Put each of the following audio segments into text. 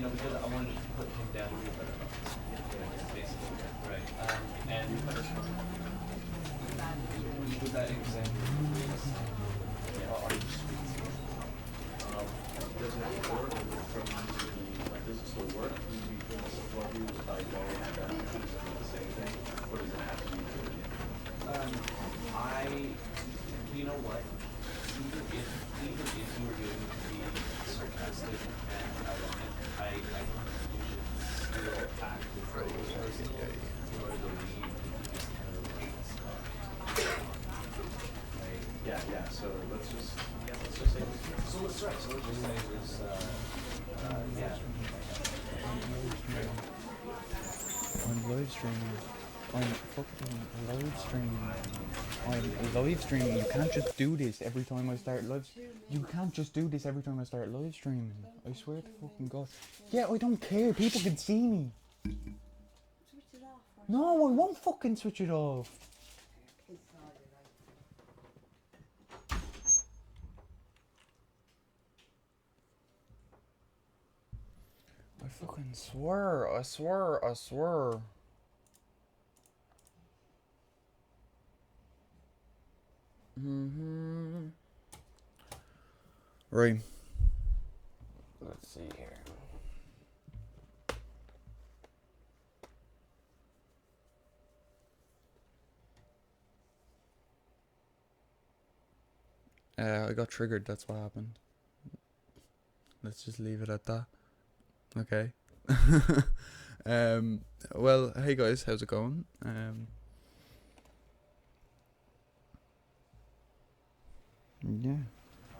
Because I wanted to put him down a little better. Basically, right. And with that example, does it work from like does it still work? Do you feel what you like going down the same thing? Or does it have to be good again? You know what? Even if you were going to be sarcastic and ironic, I think you should still act with the person in order to leave this kind of yeah. So let's just say so let's just say it was I'm live streaming. I'm fucking live streaming. I'm live streaming. You can't just do this every time I start live. You can't just do this every time I start live streaming. I swear to fucking God. Yeah, I don't care. People can see me. Switch it off. No, I won't fucking switch it off. I fucking swear. I swear. Right. Let's see here. I got triggered, that's what happened. Let's just leave it at that. Okay. Well, hey guys, how's it going? Yeah.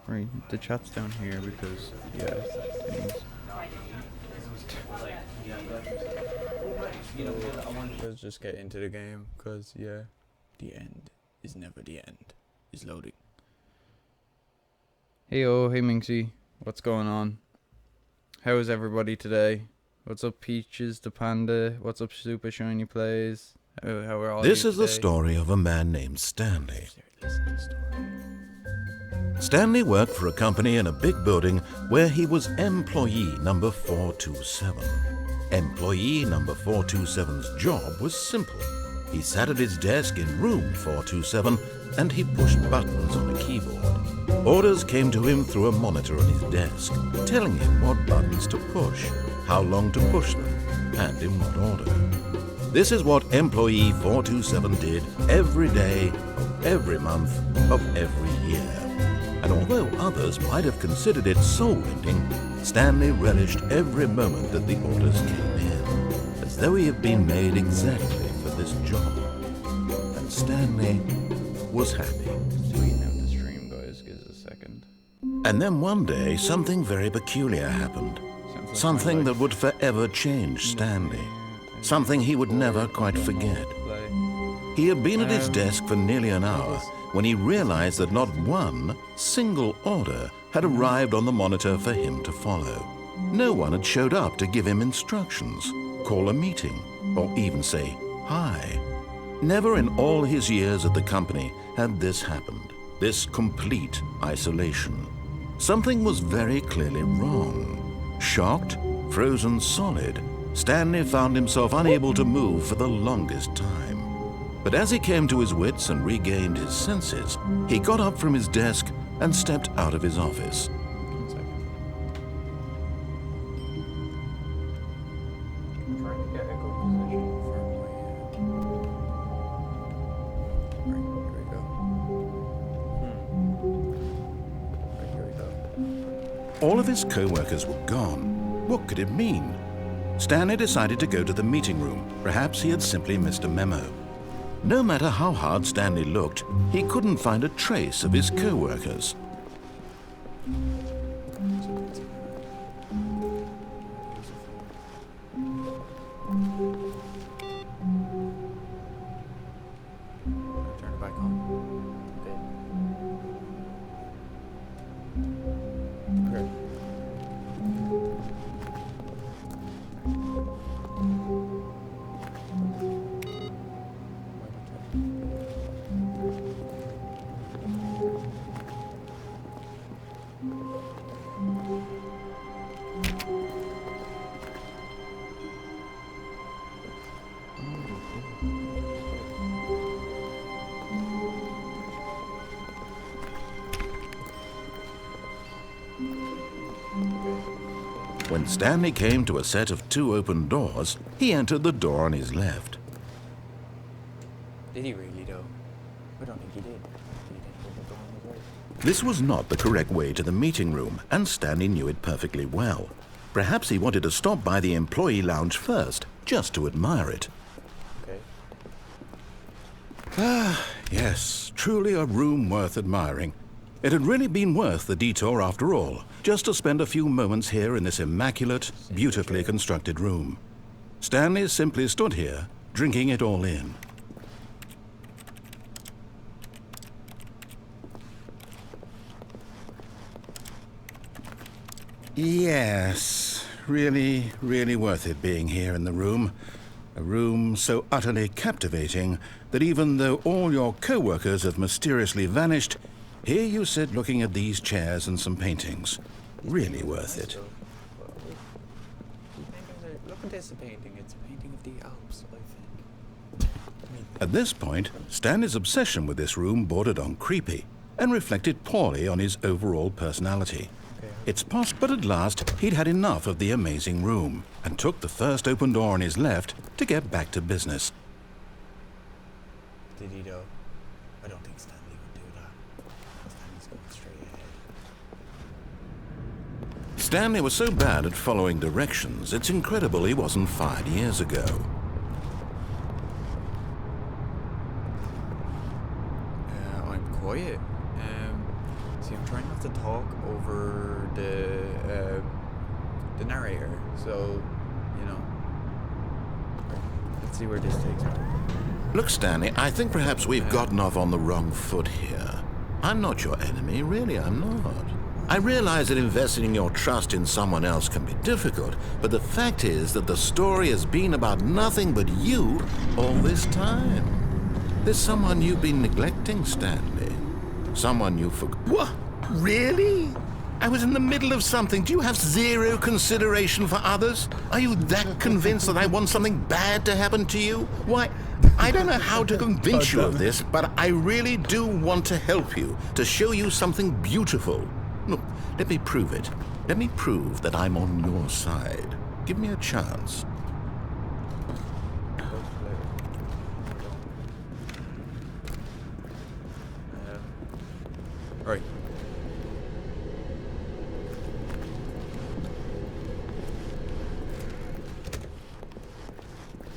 Right, the chat's down here because, yeah, let's just get into the game, because, yeah, the end is never the end. Is loading. Hey Minxie, what's going on? How is everybody today? What's up Peaches, the Panda? What's up Super Shiny Plays? How are all This you is the today? story of a man named Stanley. Stanley worked for a company in a big building where he was employee number 427. Employee number 427's job was simple. He sat at his desk in room 427 and he pushed buttons on a keyboard. Orders came to him through a monitor on his desk, telling him what buttons to push, how long to push them, and in what order. This is what employee 427 did every day, of every month, of every year. And although others might have considered it soul-ending, Stanley relished every moment that the orders came in, as though he had been made exactly for this job. And Stanley was happy. Tweeting out the stream, guys. Give us a second. And then one day, something very peculiar happened. Something that would forever change Stanley. Something he would never quite forget. He had been at his desk for nearly an hour when he realized that not one single order had arrived on the monitor for him to follow. No one had showed up to give him instructions, call a meeting, or even say hi. Never in all his years at the company had this happened, this complete isolation. Something was very clearly wrong. Shocked, frozen solid, Stanley found himself unable to move for the longest time. But as he came to his wits and regained his senses, he got up from his desk and stepped out of his office. All of his co-workers were gone. What could it mean? Stanley decided to go to the meeting room. Perhaps he had simply missed a memo. No matter how hard Stanley looked, he couldn't find a trace of his co-workers. Turn it back on. Okay. When Stanley came to a set of 2 open doors, he entered the door on his left. Did he really though? I don't think he did. He didn't open the door on the right. This was not the correct way to the meeting room, and Stanley knew it perfectly well. Perhaps he wanted to stop by the employee lounge first, just to admire it. Okay. Ah, yes, truly a room worth admiring. It had really been worth the detour after all, just to spend a few moments here in this immaculate, beautifully constructed room. Stanley simply stood here, drinking it all in. Yes, really, really worth it being here in the room. A room so utterly captivating that even though all your co-workers have mysteriously vanished, here you sit looking at these chairs and some paintings. Really worth it. Look at this painting. It's a painting of the Alps, I think. At this point, Stanley's obsession with this room bordered on creepy and reflected poorly on his overall personality. It's possible, but at last he'd had enough of the amazing room and took the first open door on his left to get back to business. Did he though? I don't think Stanley would do that. Stanley's going straight ahead. Stanley was so bad at following directions, it's incredible he wasn't fired years ago. I'm quiet. See, I'm trying not to talk over the narrator, so, you know. Let's see where this takes me. Look, Stanley, I think perhaps we've gotten off on the wrong foot here. I'm not your enemy, really, I'm not. I realize that investing your trust in someone else can be difficult, but the fact is that the story has been about nothing but you all this time. There's someone you've been neglecting, Stanley. Someone you forgot. What? Really? I was in the middle of something. Do you have zero consideration for others? Are you that convinced that I want something bad to happen to you? Why, I don't know how to convince you of this, but I really do want to help you, to show you something beautiful. Look, let me prove it. Let me prove that I'm on your side. Give me a chance. Right.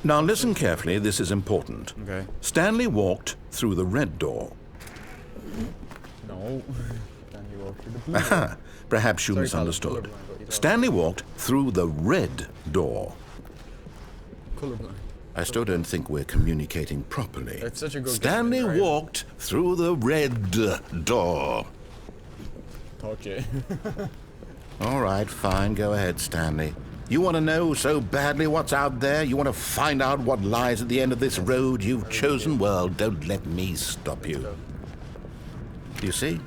Now listen carefully, this is important. Okay. Stanley walked through the red door. No. Stanley walked through the blue. Aha, perhaps you Sorry, misunderstood. colorblind, but you Stanley walked through the red door. Colorblind. I still don't think we're communicating properly. It's such a good Stanley game, right? walked through the red door. Talk you. All right, fine, go ahead, Stanley. You want to know so badly what's out there? You want to find out what lies at the end of this road you've chosen? Well, don't let me stop you. You see?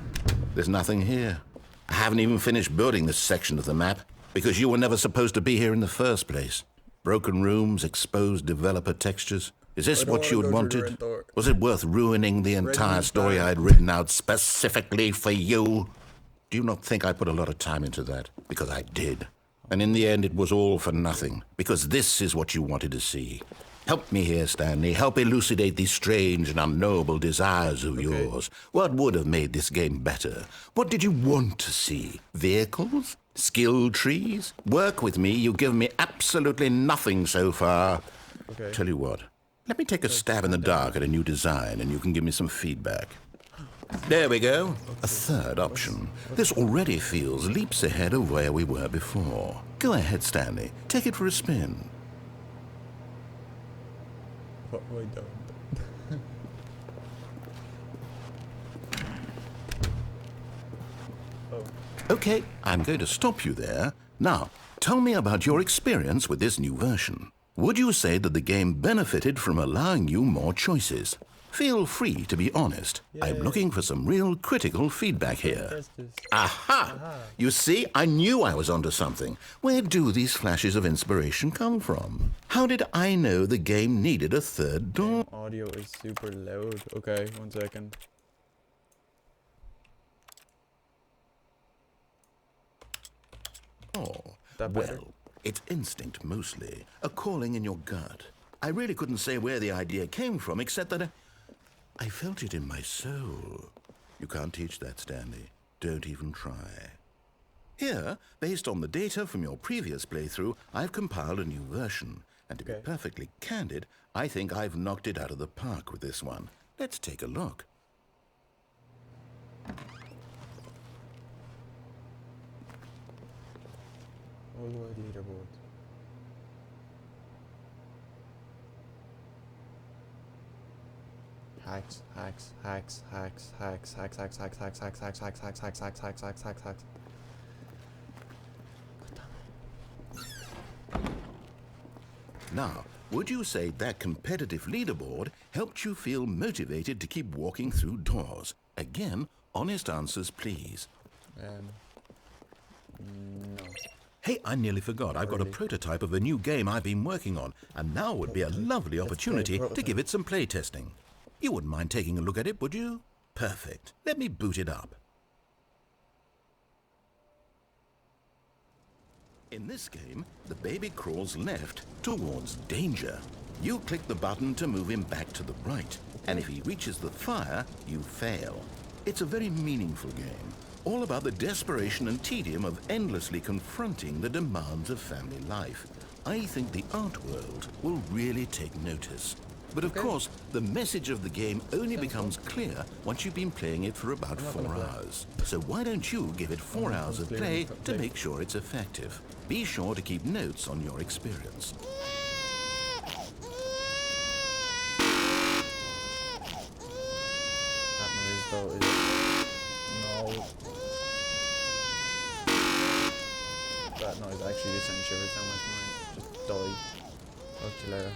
There's nothing here. I haven't even finished building this section of the map because you were never supposed to be here in the first place. Broken rooms, exposed developer textures. Is this what you had wanted? Was it worth ruining the entire story I'd written out specifically for you? Do you not think I put a lot of time into that? Because I did. And in the end, it was all for nothing, because this is what you wanted to see. Help me here, Stanley. Help elucidate these strange and unknowable desires of yours. What would have made this game better? What did you want to see? Vehicles? Skill trees? Work with me. You've given me absolutely nothing so far. Okay. Tell you what. Let me take a stab in the dark at a new design, and you can give me some feedback. There we go. A third option. This already feels leaps ahead of where we were before. Go ahead, Stanley. Take it for a spin. What have I done? Okay, I'm going to stop you there. Now, tell me about your experience with this new version. Would you say that the game benefited from allowing you more choices? Feel free to be honest. I'm looking for some real critical feedback here. Aha! You see, I knew I was onto something. Where do these flashes of inspiration come from? How did I know the game needed a third door? Audio is super loud. Okay, 1 second. Oh, That better? well, it's instinct mostly, a calling in your gut. I really couldn't say where the idea came from, except that I felt it in my soul. You can't teach that, Stanley. Don't even try. Here, based on the data from your previous playthrough, I've compiled a new version. And to be perfectly candid, I think I've knocked it out of the park with this one. Let's take a look. Worldwide leaderboard. Hacks, hacks, hacks, hacks, hacks, hacks, hacks, hacks, hacks, hacks, hacks, hacks, hacks, hacks, hacks, hacks, hacks, hacks, hacks. Now, would you say that competitive leaderboard helped you feel motivated to keep walking through doors? Again, honest answers, please. No. Hey, I nearly forgot. I've got a prototype of a new game I've been working on, and now would be a lovely opportunity to give it some play testing. You wouldn't mind taking a look at it, would you? Perfect. Let me boot it up. In this game, the baby crawls left towards danger. You click the button to move him back to the right, and if he reaches the fire, you fail. It's a very meaningful game, all about the desperation and tedium of endlessly confronting the demands of family life. I think the art world will really take notice. But of course, the message of the game only becomes clear once you've been playing it for about 4 hours. So why don't you give it 4 hours of play to make sure it's effective? Be sure to keep notes on your experience. That noise though is... No. That noise actually just sent shivers down my spine. Just die. Talk to you later.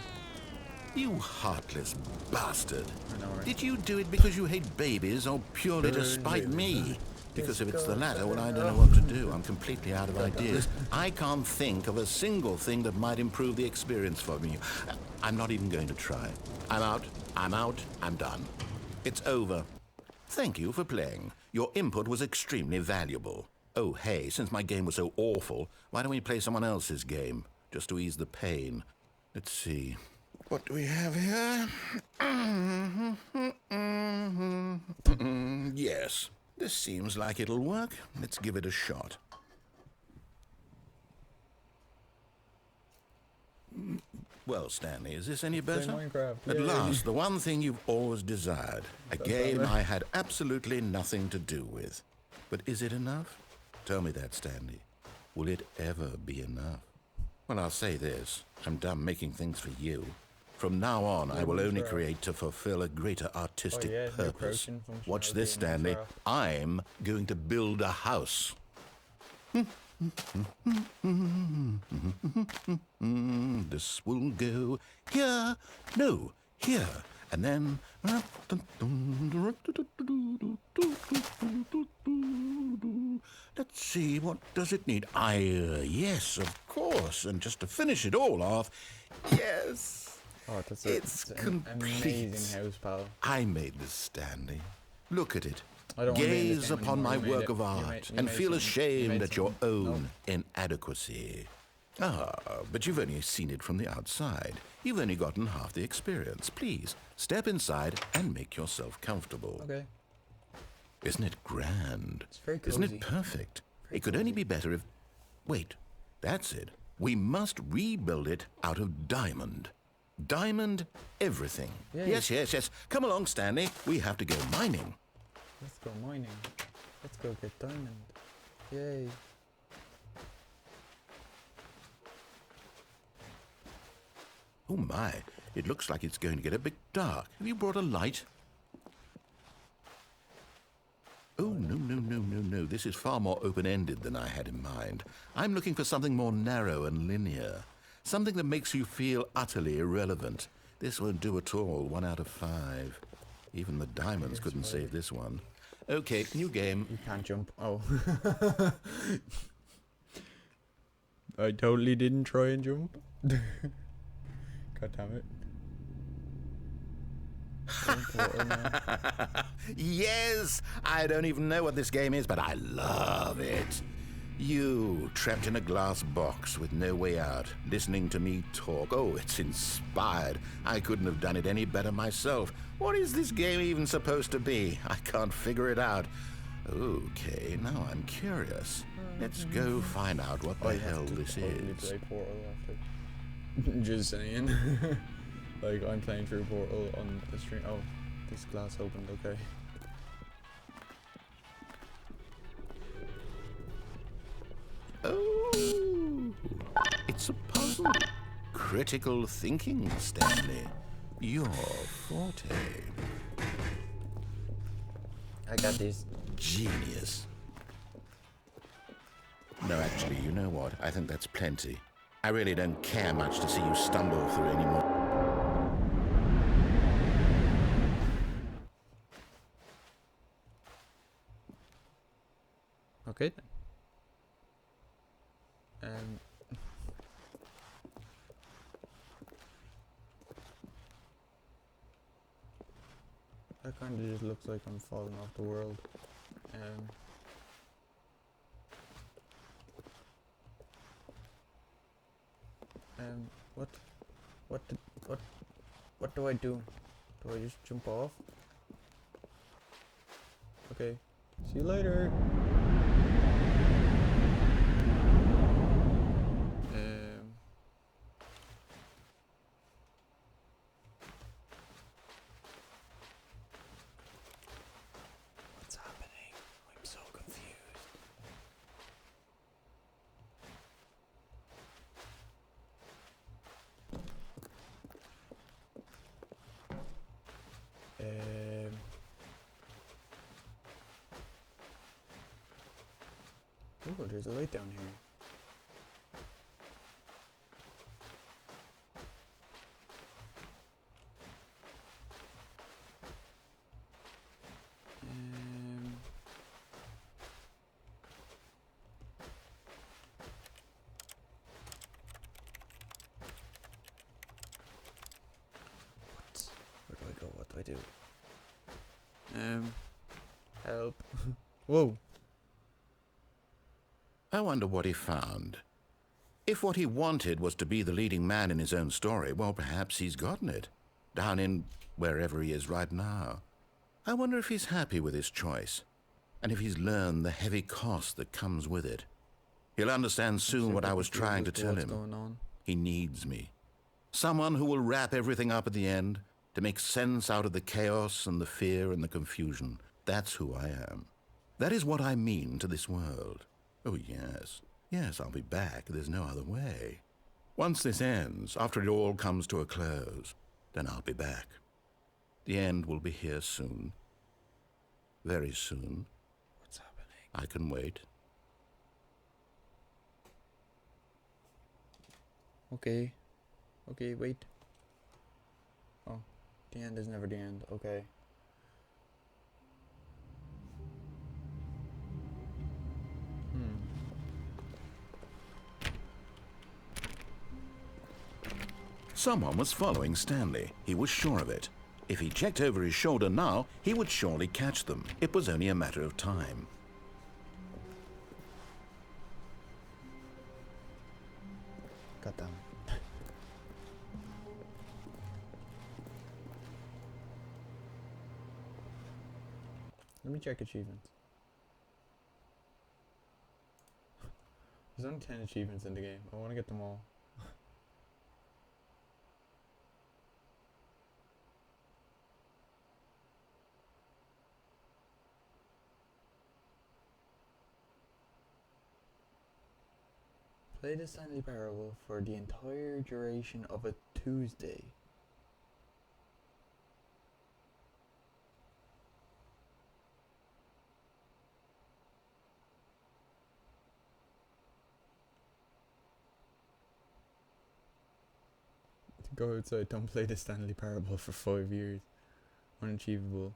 You heartless bastard. I know, right? Did you do it because you hate babies or purely to spite me? Because if it's the latter, well, I don't know what to do. I'm completely out of ideas. I can't think of a single thing that might improve the experience for me. I'm not even going to try. I'm out. I'm out. I'm done. It's over. Thank you for playing. Your input was extremely valuable. Oh, hey, since my game was so awful, why don't we play someone else's game? Just to ease the pain. Let's see. What do we have here? Yes, this seems like it'll work. Let's give it a shot. Well, Stanley, is this any better? Minecraft. At Yay. last, the one thing you've always desired. A game I had absolutely nothing to do with. But is it enough? Tell me that, Stanley. Will it ever be enough? Well, I'll say this. I'm done making things for you. From now on, I will only create to fulfill a greater artistic purpose. Watch this, Stanley. I'm going to build a house. This will go here. No, here. And then... Let's see, what does it need? Yes, of course. And just to finish it all off, yes. Oh, that's It's an complete. amazing house, pal. I made this, Stanley. Look at it. I don't wanna be in this Gaze game upon anymore. my You made work it. of You art made and something. feel You ashamed made at your something. own inadequacy. Ah, but you've only seen it from the outside. You've only gotten half the experience. Please, step inside and make yourself comfortable. Okay. Isn't it grand? It's very Isn't cozy. it perfect? It could only be better if... Wait, that's it. We must rebuild it out of diamond. Diamond everything. Yay. Yes. Come along, Stanley. We have to go mining. Let's go mining. Let's go get diamond. Yay. Oh my, it looks like it's going to get a bit dark. Have you brought a light? Oh, no. This is far more open-ended than I had in mind. I'm looking for something more narrow and linear. Something that makes you feel utterly irrelevant. This won't do at all. 1 out of 5. Even the diamonds couldn't save this one. Okay, new game. You can't jump. Oh. I totally didn't try and jump. God damn it. Yes! I don't even know what this game is, but I love it. You, trapped in a glass box with no way out, listening to me talk. Oh, it's inspired. I couldn't have done it any better myself. What is this game even supposed to be? I can't figure it out. Okay, now I'm curious. Let's go find out what the hell this is. Just saying. Like, I'm playing through Portal on the stream. Oh, this glass opened, okay. Oh, it's a puzzle. Critical thinking, Stanley. Your forte. I got this. Genius. No, actually, you know what? I think that's plenty. I really don't care much to see you stumble through anymore. Okay then. That kind of just looks like I'm falling off the world. What do I do? Do I just jump off? Okay. See you later. What's happening? I'm so confused. Oh, there's a light down here. Where do I go? What do I do? Help. Whoa. I wonder what he found. If what he wanted was to be the leading man in his own story, well, perhaps he's gotten it. Down in wherever he is right now. I wonder if he's happy with his choice, and if he's learned the heavy cost that comes with it. He'll understand soon what I was trying to tell him. He needs me. Someone who will wrap everything up at the end, to make sense out of the chaos and the fear and the confusion. That's who I am. That is what I mean to this world. Oh, yes. Yes, I'll be back. There's no other way. Once this ends, after it all comes to a close, then I'll be back. The end will be here soon. Very soon. What's happening? I can wait. Okay. Okay, wait. Oh, the end is never the end. Okay. Someone was following Stanley. He was sure of it. If he checked over his shoulder now, he would surely catch them. It was only a matter of time. Got them. Let me check achievements. There's only 10 achievements in the game. I want to get them all. Play the Stanley Parable for the entire duration of a Tuesday. Go outside, don't play the Stanley Parable for 5 years. Unachievable.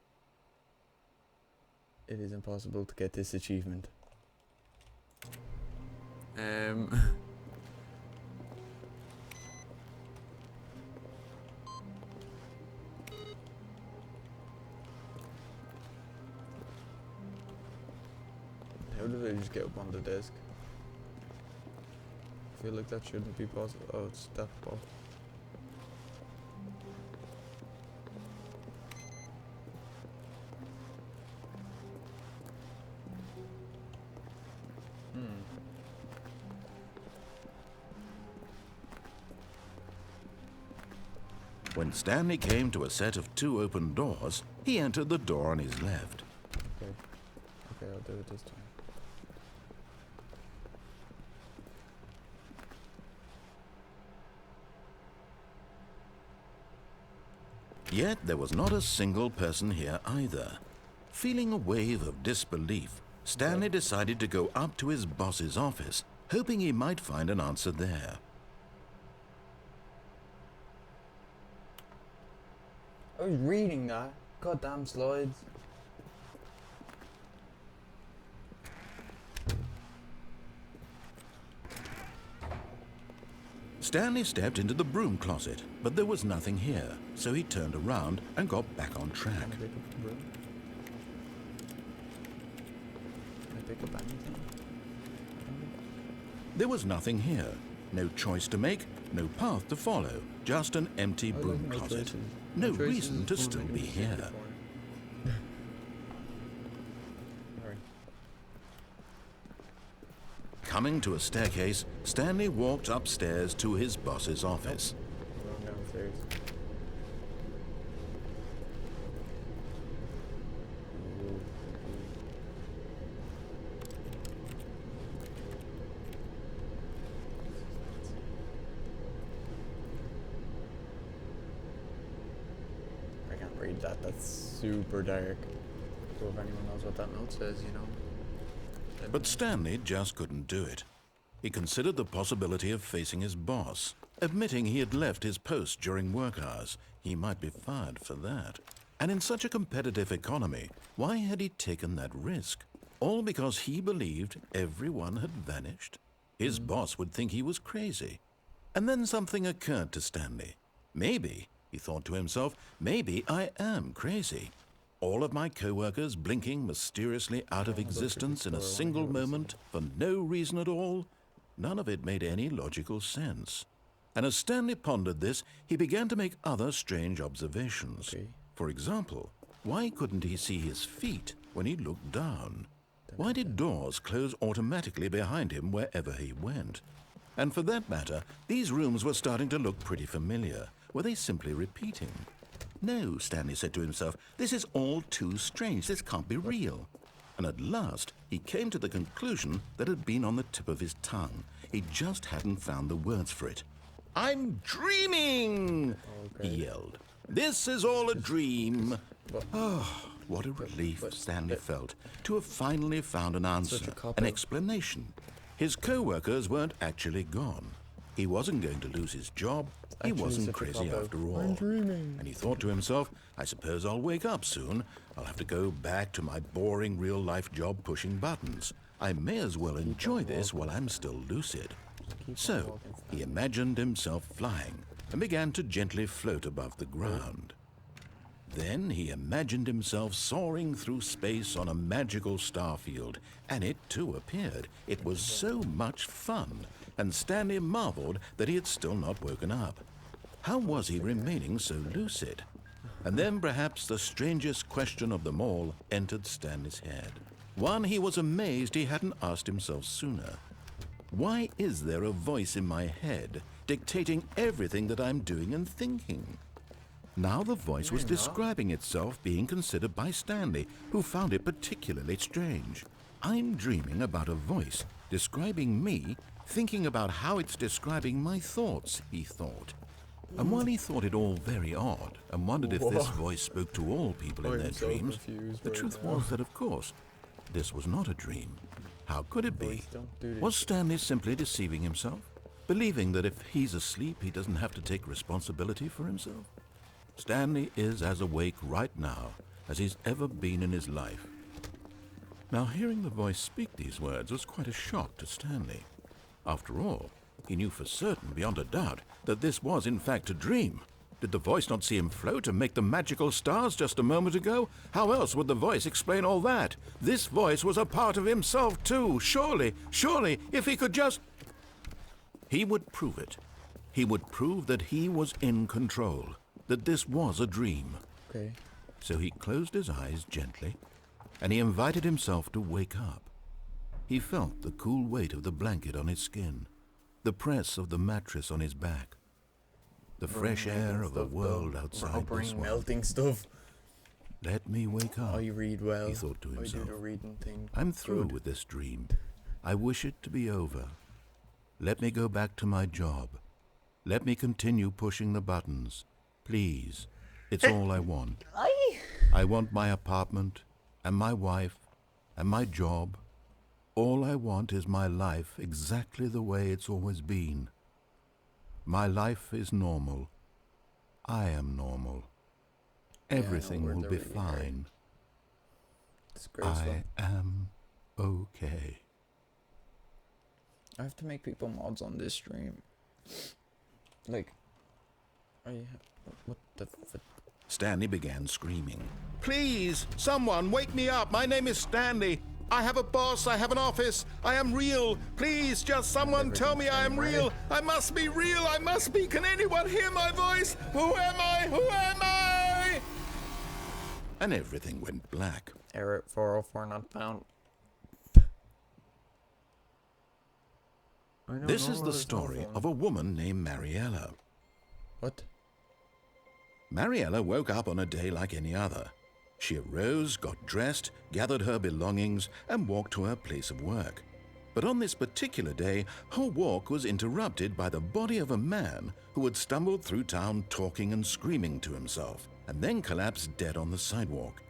It is impossible to get this achievement. How did I just get up on the desk? I feel like that shouldn't be possible. Oh, it's that possible. When Stanley came to a set of 2 open doors, he entered the door on his left. Okay. Okay, I'll do it this time. Yet there was not a single person here either. Feeling a wave of disbelief, Stanley decided to go up to his boss's office, hoping he might find an answer there. I was reading that. Goddamn slides. Stanley stepped into the broom closet, but there was nothing here, so he turned around and got back on track. Can I pick up the broom? Can I pick up anything? There was nothing here. No choice to make, no path to follow, just an empty broom closet. No reason to still be here. Coming to a staircase, Stanley walked upstairs to his boss's office. Going downstairs. I can't read that. That's super dark. So if anyone knows what that note says, you know. But Stanley just couldn't do it. He considered the possibility of facing his boss, admitting he had left his post during work hours. He might be fired for that. And in such a competitive economy, why had he taken that risk? All because he believed everyone had vanished? His boss would think he was crazy. And then something occurred to Stanley. Maybe, he thought to himself, maybe I am crazy. All of my co-workers blinking mysteriously out of existence in a single moment for no reason at all? None of it made any logical sense. And as Stanley pondered this, he began to make other strange observations. For example, why couldn't he see his feet when he looked down? Why did doors close automatically behind him wherever he went? And for that matter, these rooms were starting to look pretty familiar. Were they simply repeating? No, Stanley said to himself, this is all too strange. This can't be real. And at last, he came to the conclusion that had been on the tip of his tongue. He just hadn't found the words for it. I'm dreaming, he yelled. This is all a dream. Oh, what a relief Stanley felt to have finally found an answer, an explanation. His co-workers weren't actually gone. He wasn't going to lose his job. He wasn't crazy after all. And he thought to himself, I suppose I'll wake up soon. I'll have to go back to my boring real-life job pushing buttons. I may as well enjoy this while I'm still lucid. So, he imagined himself flying and began to gently float above the ground. Then he imagined himself soaring through space on a magical starfield, and it too appeared. It was so much fun, and Stanley marveled that he had still not woken up. How was he remaining so lucid? And then perhaps the strangest question of them all entered Stanley's head. One he was amazed he hadn't asked himself sooner. Why is there a voice in my head dictating everything that I'm doing and thinking? Now the voice was describing itself being considered by Stanley, who found it particularly strange. I'm dreaming about a voice describing me, thinking about how it's describing my thoughts, he thought. And while he thought it all very odd and wondered if this voice spoke to all people in their dreams, the truth was that, of course, this was not a dream. How could it be? Was Stanley simply deceiving himself, believing that if he's asleep, he doesn't have to take responsibility for himself? Stanley is as awake right now as he's ever been in his life. Now, hearing the voice speak these words was quite a shock to Stanley. After all, he knew for certain, beyond a doubt, that this was in fact a dream. Did the voice not see him float and make the magical stars just a moment ago? How else would the voice explain all that? This voice was a part of himself too. Surely, if he could just... He would prove it. He would prove that he was in control, that this was a dream. Okay. So he closed his eyes gently, and he invited himself to wake up. He felt the cool weight of the blanket on his skin, the press of the mattress on his back, the fresh air of the world outside this one. Melting stuff. Let me wake up, I read well. he thought to himself. I do the reading thing. I'm through with this dream. I wish it to be over. Let me go back to my job. Let me continue pushing the buttons. Please. It's all I want. I want my apartment, and my wife, and my job. All I want is my life exactly the way it's always been. My life is normal. I am normal. Everything will be fine. I am okay. I have to make people mods on this stream. Like, what the f... Stanley began screaming. Please, someone, wake me up. My name is Stanley. I have a boss. I have an office. I am real. Please, just someone tell me I am real. I must be real. I must be. Can anyone hear my voice? Who am I? Who am I? And everything went black. Error 404 not found. This is the story of a woman named Mariella. What? Mariella woke up on a day like any other. She arose, got dressed, gathered her belongings, and walked to her place of work. But on this particular day, her walk was interrupted by the body of a man who had stumbled through town talking and screaming to himself, and then collapsed dead on the sidewalk.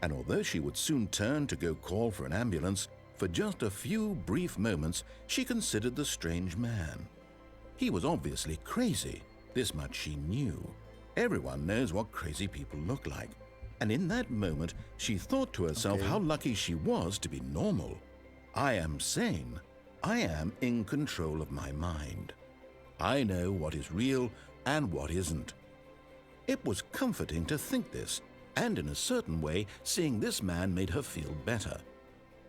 And although she would soon turn to go call for an ambulance, for just a few brief moments she considered the strange man. He was obviously crazy, this much she knew. Everyone knows what crazy people look like. And in that moment, she thought to herself how lucky she was to be normal. I am sane. I am in control of my mind. I know what is real and what isn't. It was comforting to think this, and in a certain way, seeing this man made her feel better.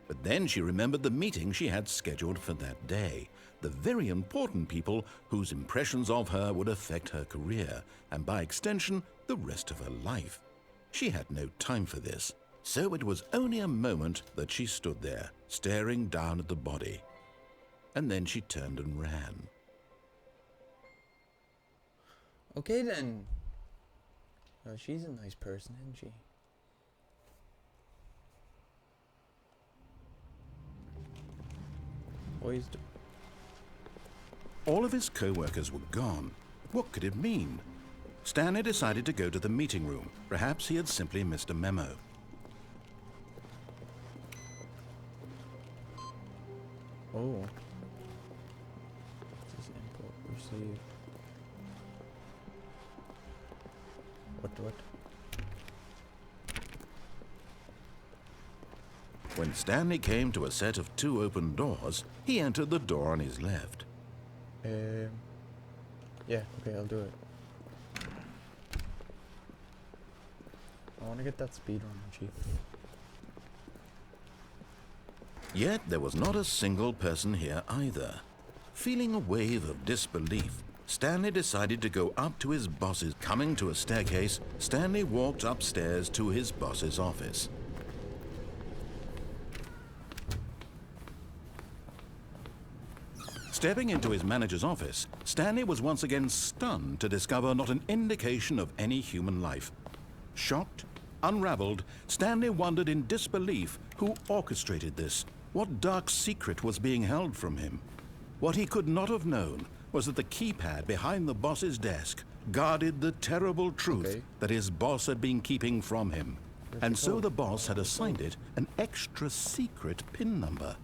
But then she remembered the meeting she had scheduled for that day, the very important people whose impressions of her would affect her career, and by extension, the rest of her life. She had no time for this, so it was only a moment that she stood there, staring down at the body. And then she turned and ran. Okay then. Well, she's a nice person, isn't she? All of his co-workers were gone. What could it mean? Stanley decided to go to the meeting room. Perhaps he had simply missed a memo. Oh. This is import receive. What? When Stanley came to a set of 2 open doors, he entered the door on his left. Yeah, okay, I'll do it. I want to get that speedrun, Chief. Yet there was not a single person here either. Feeling a wave of disbelief, Stanley decided to go up to his boss's. Coming to a staircase, Stanley walked upstairs to his boss's office. Stepping into his manager's office, Stanley was once again stunned to discover not an indication of any human life. Shocked, unraveled, Stanley wondered in disbelief who orchestrated this, what dark secret was being held from him. What he could not have known was that the keypad behind the boss's desk guarded the terrible truth that his boss had been keeping from him. And so the boss had assigned it an extra secret PIN number,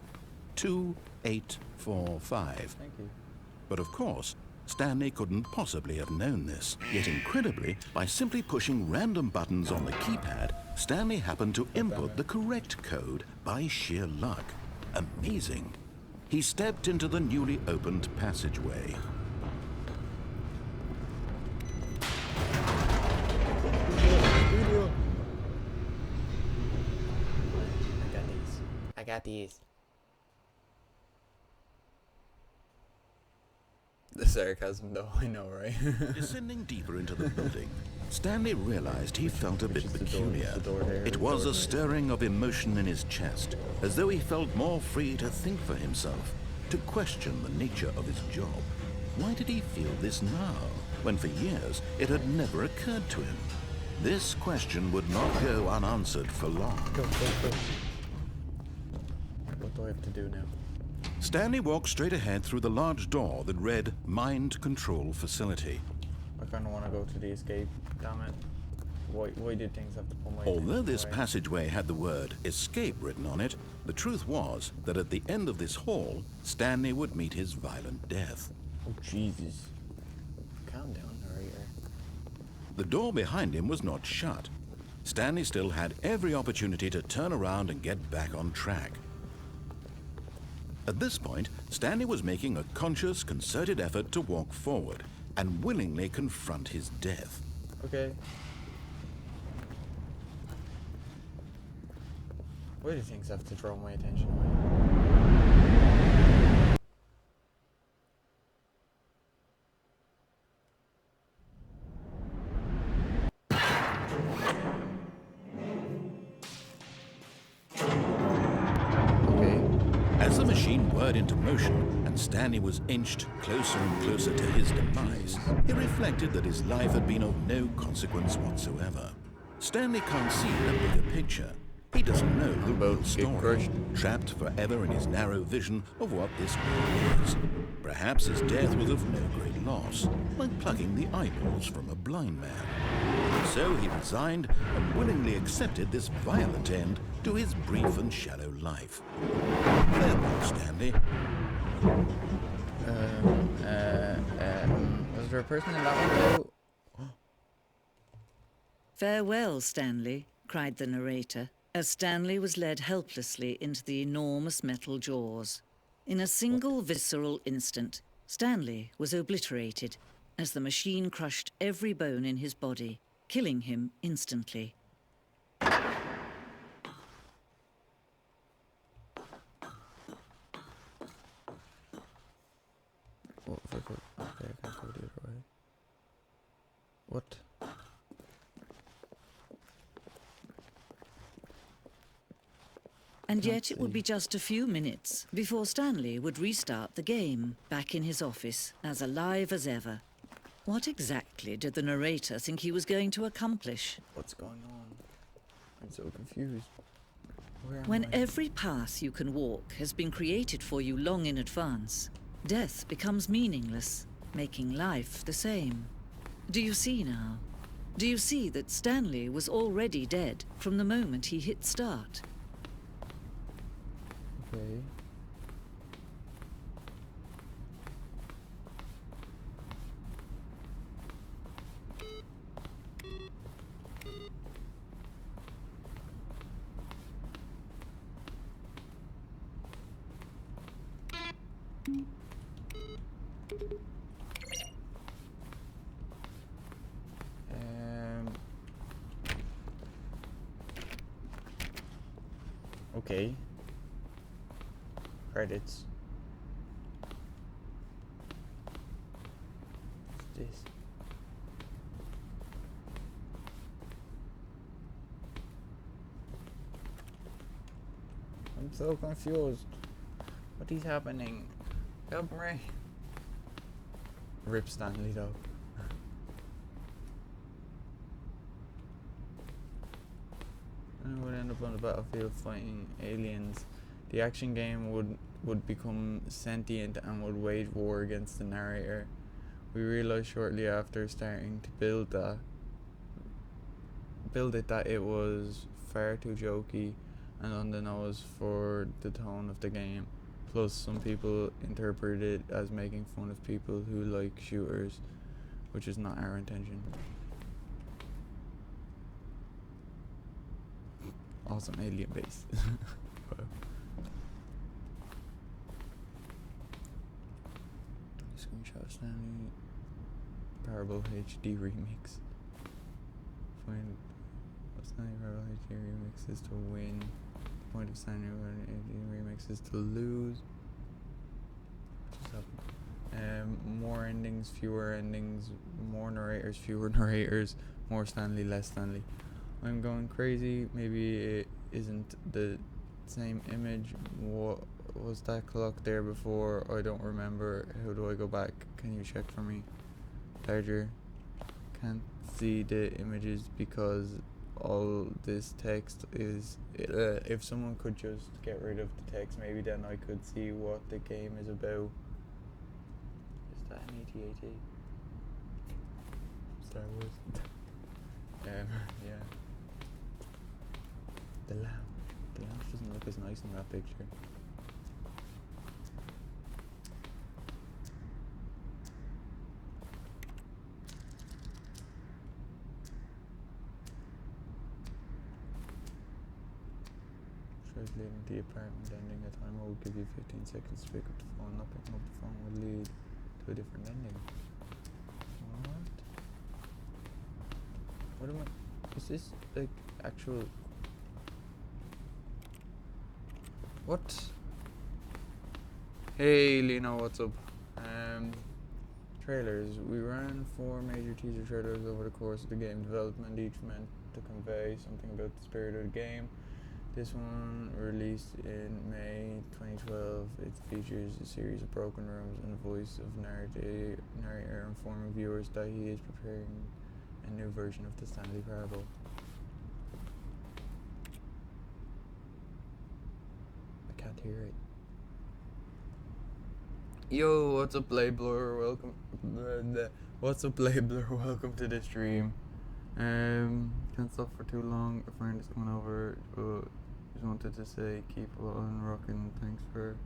2845. Thank you. But of course, Stanley couldn't possibly have known this. Yet incredibly, by simply pushing random buttons on the keypad, Stanley happened to input the correct code by sheer luck. Amazing. He stepped into the newly opened passageway. I got these. The sarcasm, though, I know, right? Descending deeper into the building, Stanley realized he felt a bit peculiar. There, it was a stirring of emotion in his chest, as though he felt more free to think for himself, to question the nature of his job. Why did he feel this now, when for years it had never occurred to him? This question would not go unanswered for long. Go. What do I have to do now? Stanley walked straight ahead through the large door that read Mind Control Facility. I kind of want to go to the escape, damn it. Why did things have to pull my Although attention this away? passageway had the word escape written on it, the truth was that at the end of this hall, Stanley would meet his violent death. Oh, Jesus. Calm down, narrator. The door behind him was not shut. Stanley still had every opportunity to turn around and get back on track. At this point, Stanley was making a conscious, concerted effort to walk forward and willingly confront his death. Okay. Why do things have to draw my attention away? As the machine whirred into motion and Stanley was inched closer and closer to his demise, he reflected that his life had been of no consequence whatsoever. Stanley can't see the bigger picture. He doesn't know the real story, trapped forever in his narrow vision of what this world is. Perhaps his death was of no great loss, like plucking the eyeballs from a blind man. So he resigned and willingly accepted this violent end to his brief and shallow life. Farewell, Stanley. Was there a person in that window? "Farewell, Stanley," cried the narrator, as Stanley was led helplessly into the enormous metal jaws. In a single visceral instant, Stanley was obliterated as the machine crushed every bone in his body, killing him instantly. What if I go? Okay, I can't go the other way. What? And yet it would be just a few minutes before Stanley would restart the game, back in his office, as alive as ever. What exactly did the narrator think he was going to accomplish? What's going on? I'm so confused. Where am When I? every path you can walk has been created for you long in advance, death becomes meaningless, making life the same. Do you see now? Do you see that Stanley was already dead from the moment he hit start? Okay. Okay. Credits. What's this? I'm so confused. What is happening? Help me. Rip Stanley though. And would end up on the battlefield fighting aliens. The action game would become sentient and would wage war against the narrator. We realized shortly after starting to build it that it was far too jokey and on the nose for the tone of the game. Plus, some people interpret it as making fun of people who like shooters, which is not our intention. Awesome alien base. Wow. Screenshot of Stanley Parable HD remix. Find Stanley Parable HD remix is to win. The point of Stanley Parable HD remix is to lose. What just happened? More endings, fewer endings, more narrators, fewer narrators, more Stanley, less Stanley. I'm going crazy. Maybe it isn't the same image. What was that clock there before? I don't remember. How do I go back? Can you check for me? Larger. Can't see the images because all this text is. If someone could just get rid of the text, maybe then I could see what the game is about. Is that an AT-AT? Star Wars. Yeah. The lounge doesn't look as nice in that picture. Tries leaving the apartment, ending a timer will give you 15 seconds to pick up the phone. Not picking up the phone would lead to a different ending. What am I? Is this like actual? What? Hey Lena, what's up? Trailers. We ran 4 major teaser trailers over the course of the game development, each meant to convey something about the spirit of the game. This one, released in May 2012, it features a series of broken rooms and a voice of narrator informing viewers that he is preparing a new version of the Stanley Parable. I can't hear it. Yo, what's up, Labler? Welcome. What's up, Labler? Welcome to the stream. Can't stop for too long. A friend is coming over. Just wanted to say, keep on rocking. Thanks for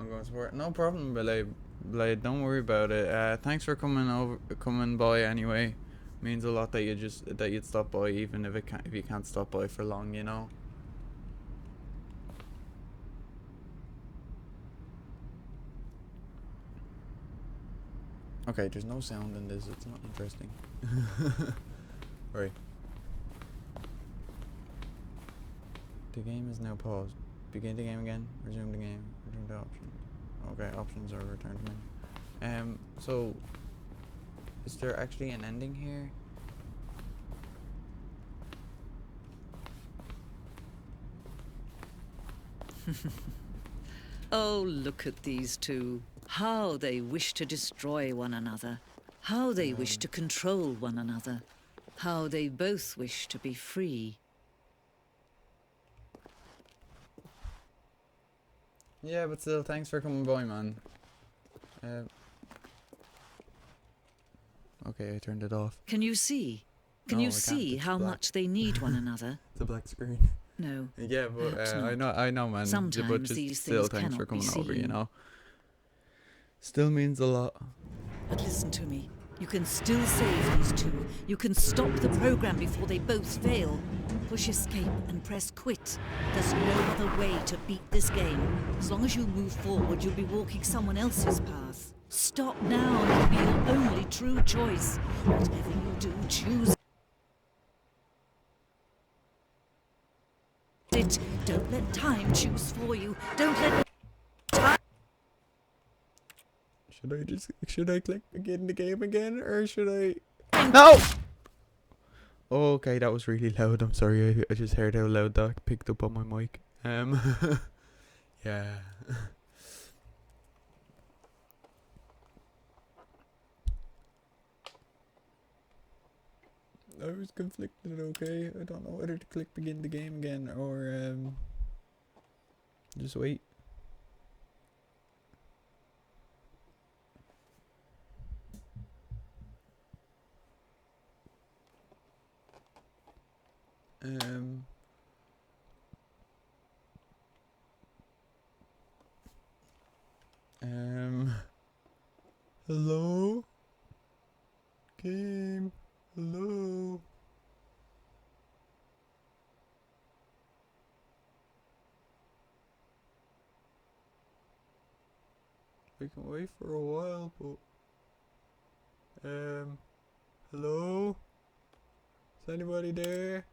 ongoing support. No problem, Blade. Don't worry about it. Thanks for coming by anyway. Means a lot that you'd stop by, even if you can't stop by for long, you know. Okay, there's no sound in this. It's not interesting. Right. The game is now paused. Begin the game again. Resume the game. Resume the options. Okay, options are returned to menu. So is there actually an ending here? Oh, look at these two. How they wish to destroy one another. How they wish to control one another. How they both wish to be free. Yeah, but still, thanks for coming by, man. Okay, I turned it off. Can you see? Can No, you I can't. see It's how black. much they need one another? It's a black screen. No. Yeah, but Perhaps I know, man. Sometimes but just these still, things thanks for cannot be coming over. You seen. know, still means a lot. But listen to me. You can still save these two. You can stop the program before they both fail. Push escape and press quit. There's no other way to beat this game. As long as you move forward, you'll be walking someone else's path. Stop now and it'll be your only true choice. Whatever you do, choose it. Don't let time choose for you. Don't let time... Should I click begin the game again, or should I? No! Oh, okay, that was really loud. I'm sorry. I just heard how loud that picked up on my mic. Yeah. I was conflicted, okay? I don't know whether to click begin the game again or just wait. Hello? Game? Hello? We can wait for a while, but hello? Is anybody there?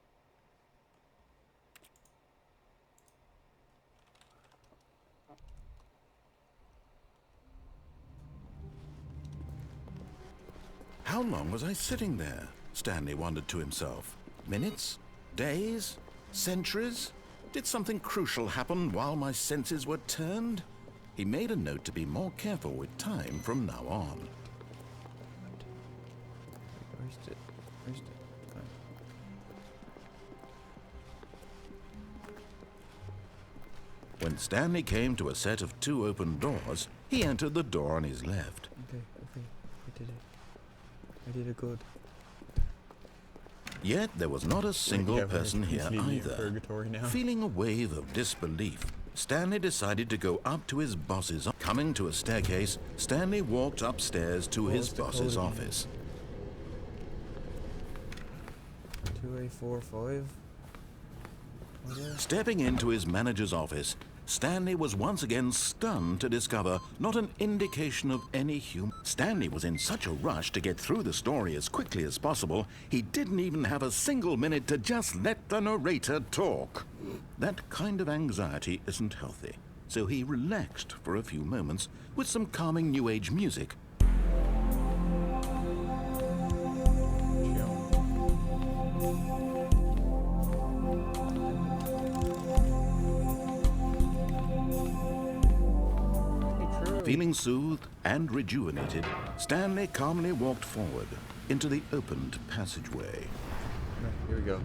How long was I sitting there? Stanley wondered to himself. Minutes? Days? Centuries? Did something crucial happen while my senses were turned? He made a note to be more careful with time from now on. Where's it? When Stanley came to a set of 2 open doors, he entered the door on his left. Okay, I did it. I did it good. Yet there was not a single Yeah, person we're here completely in either. purgatory now. Feeling a wave of disbelief, Stanley decided to go up to his boss's. Coming to a staircase, Stanley walked upstairs to his What's the boss's code again? office. 2845. Stepping into his manager's office, Stanley was once again stunned to discover not an indication of any human. Stanley was in such a rush to get through the story as quickly as possible, he didn't even have a single minute to just let the narrator talk. That kind of anxiety isn't healthy, so he relaxed for a few moments with some calming New Age music. Feeling soothed and rejuvenated, Stanley calmly walked forward into the opened passageway. Right, here we go.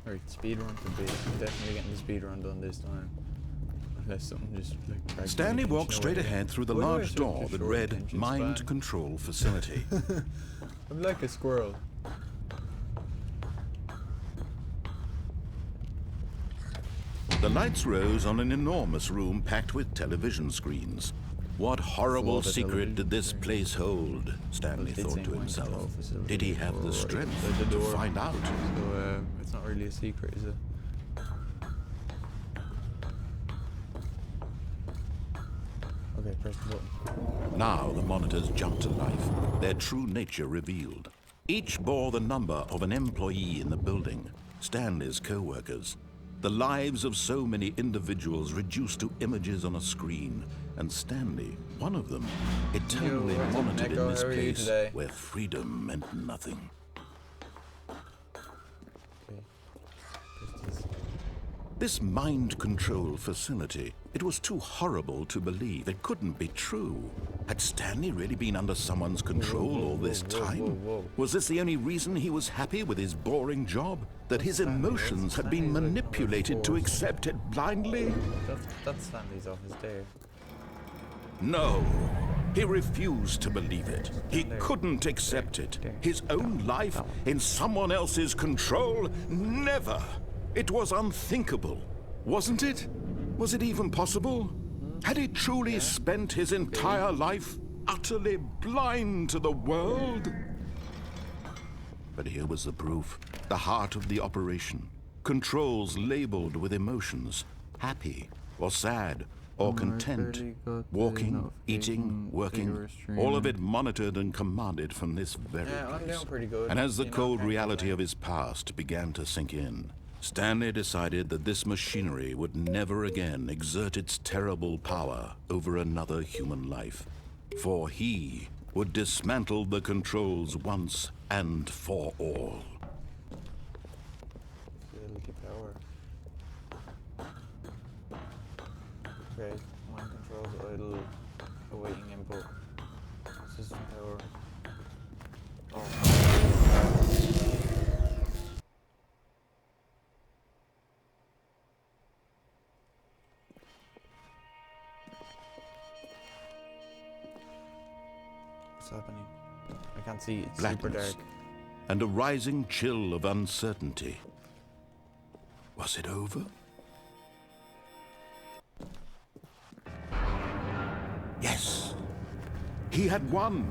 Right, speed run for B. I'm definitely getting the speed run done this time. Unless something just like drags Stanley my walked attention straight away. ahead through the Why do I large have door such a that short read attention Mind span? Control Facility. I'm like a squirrel. The lights rose on an enormous room packed with television screens. What horrible Full of secret did this television place hold? Stanley It did thought say to mind himself. control facility Did he have the right strength outside the to door. find out? So it's not really a secret, is it? Okay, press the button. Now the monitors jumped to life, their true nature revealed. Each bore the number of an employee in the building, Stanley's co-workers. The lives of so many individuals reduced to images on a screen, and Stanley, one of them, eternally what's up, monitored in Neko? this How are you place today? where freedom meant nothing. Okay. Press this. This mind control facility, it was too horrible to believe. It couldn't be true. Had Stanley really been under someone's control all this time? whoa. Was this the only reason he was happy with his boring job? That his Stanley? emotions had been Stanley's like manipulated to number 4. accept it blindly? That's Stanley's office there. No. He refused to believe it. He There. couldn't accept it. There. His own life in someone else's control? Never. It was unthinkable. Wasn't it? Was it even possible? Had he truly spent his entire life utterly blind to the world? But here was the proof. The heart of the operation. Controls labeled with emotions. Happy or sad or content. Walking, eating, working. All of it monitored and commanded from this very Yeah, I'm place. doing pretty good. And as the You know, cold can't reality complain. of his past began to sink in, Stanley decided that this machinery would never again exert its terrible power over another human life. For he would dismantle the controls once and for all. Facility power. Okay, mind controls idle, awaiting input. System power. Oh. What's happening? I can't see, it's super Blackness dark. and a rising chill of uncertainty. Was it over? Yes. He had won.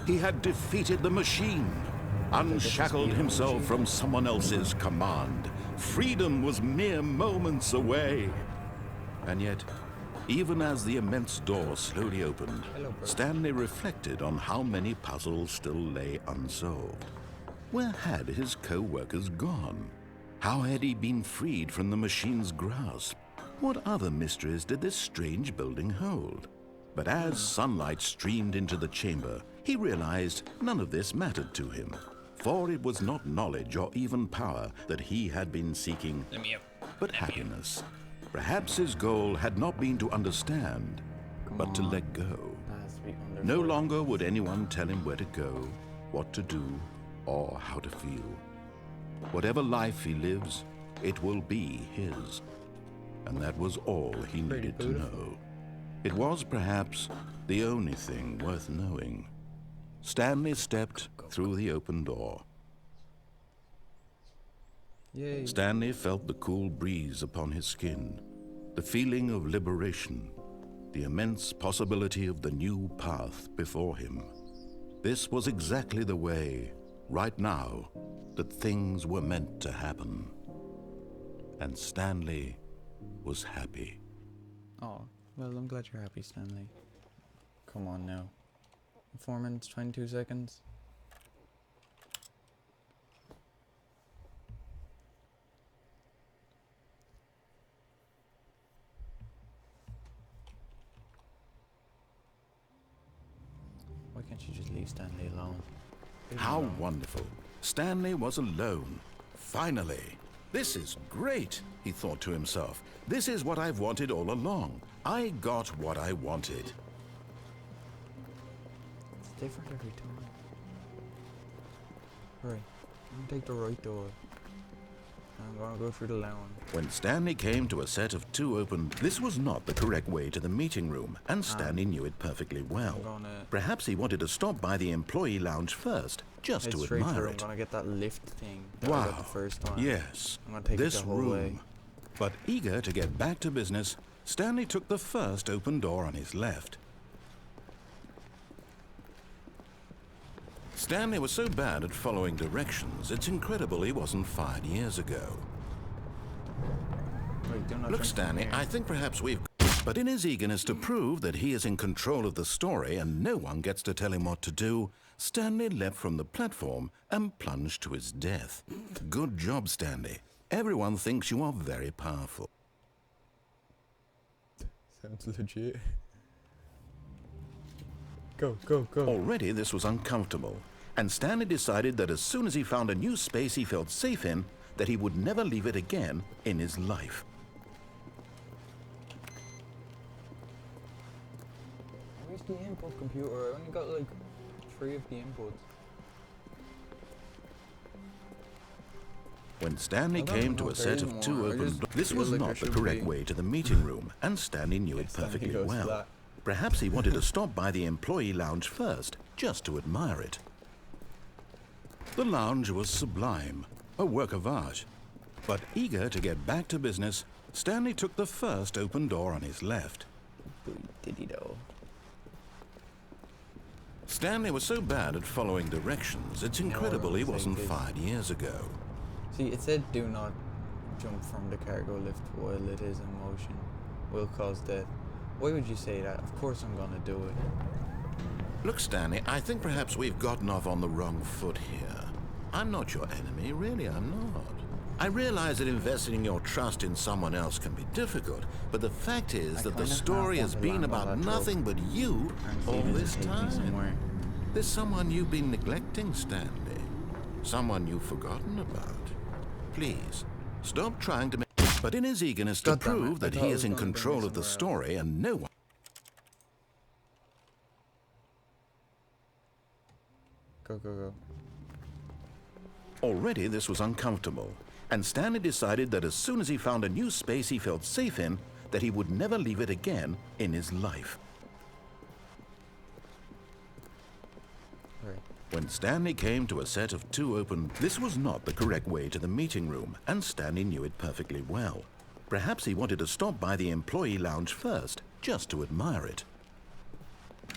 He had defeated the machine, unshackled himself from someone else's command. Freedom was mere moments away. And yet, even as the immense door slowly opened, Stanley reflected on how many puzzles still lay unsolved. Where had his co-workers gone? How had he been freed from the machine's grasp? What other mysteries did this strange building hold? But as sunlight streamed into the chamber, he realized none of this mattered to him. For it was not knowledge or even power that he had been seeking, but happiness. Perhaps his goal had not been to understand, but to let go. No longer would anyone tell him where to go, what to do, or how to feel. Whatever life he lives, it will be his. And that was all he needed to know. It was perhaps the only thing worth knowing. Stanley stepped through the open door. Yay. Stanley felt the cool breeze upon his skin, the feeling of liberation, the immense possibility of the new path before him. This was exactly the way, right now, that things were meant to happen. And Stanley was happy. Oh, well, I'm glad you're happy, Stanley. Come on now. 4 minutes, 22 seconds. Why can't you just leave Stanley alone? How wonderful. Stanley was alone. Finally. This is great, he thought to himself. This is what I've wanted all along. I got what I wanted. It's different every time. Right. I'm gonna take the right door. I'm gonna go through the lounge. When Stanley came to a set of two open, this was not the correct way to the meeting room, and Stanley knew it perfectly well. Perhaps he wanted to stop by the employee lounge first, just to admire I'm it. gonna get that lift thing that I got the first time. Yes, I'm gonna take this it the whole room. way. But eager to get back to business, Stanley took the first open door on his left. Stanley was so bad at following directions, it's incredible he wasn't fired years ago. Wait, do not Look, jump from Stanley, here. I think perhaps we've... But in his eagerness to prove that he is in control of the story and no one gets to tell him what to do, Stanley leapt from the platform and plunged to his death. Good job, Stanley. Everyone thinks you are very powerful. Sounds legit. Go, go, go. Already this was uncomfortable, and Stanley decided that as soon as he found a new space he felt safe in, that he would never leave it again in his life. Where's the input computer? I only got like 3 of the inputs. When Stanley came to a set of two open doors, this was not the correct way to the meeting room, and Stanley knew it perfectly well. Perhaps he wanted to stop by the employee lounge first, just to admire it. The lounge was sublime, a work of art. But eager to get back to business, Stanley took the first open door on his left. Did he though? Stanley was so bad at following directions, it's incredible he wasn't fired years ago. See, it said do not jump from the cargo lift while it is in motion. Will cause death. Why would you say that? Of course I'm gonna do it. Look, Stanley, I think perhaps we've gotten off on the wrong foot here. I'm not your enemy, really, I'm not. I realize that investing your trust in someone else can be difficult, but the fact is that the story has been about nothing but you all this time. There's someone you've been neglecting, Stanley. Someone you've forgotten about. Please, stop trying to make... But in his eagerness to God damn it, prove I that thought he it is was in gonna bring me control of the somewhere story and no one... Go. Already this was uncomfortable, and Stanley decided that as soon as he found a new space he felt safe in, that he would never leave it again in his life. Right. When Stanley came to a set of 2 open, this was not the correct way to the meeting room, and Stanley knew it perfectly well. Perhaps he wanted to stop by the employee lounge first, just to admire it.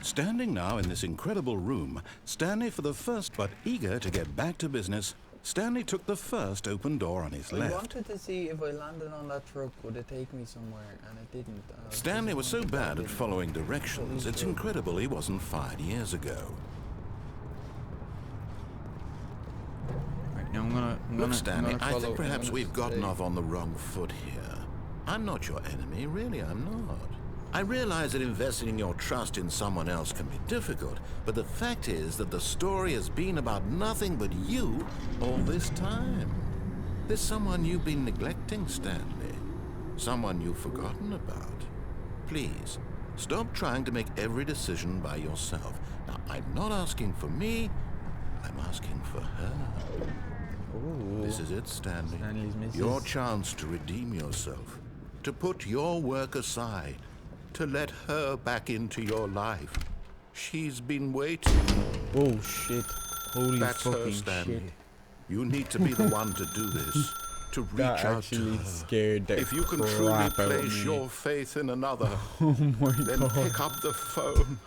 Standing now in this incredible room, Stanley for the first, but eager to get back to business, Stanley took the first open door on his I left. wanted to see if I landed on that truck, would it take me somewhere, and it didn't. Stanley was so bad at following directions, it's incredible he wasn't fired years ago. Right, now I'm gonna Look, Stanley, I follow- think I'm perhaps gonna we've gotten stay. off on the wrong foot here. I'm not your enemy, really, I'm not. I realize that investing your trust in someone else can be difficult, but the fact is that the story has been about nothing but you all this time. There's someone you've been neglecting, Stanley. Someone you've forgotten about. Please, stop trying to make every decision by yourself. Now, I'm not asking for me, I'm asking for her. Ooh. This is it, Stanley. Stanley's missus. Your chance to redeem yourself, to put your work aside, to let her back into your life. She's been waiting. Oh shit! Holy That's her, fucking Stanley. shit! You need to be the one to do this, to reach That out to actually her. scared the If you can crap truly out of place me. your faith in another, Oh my then god! pick up the phone.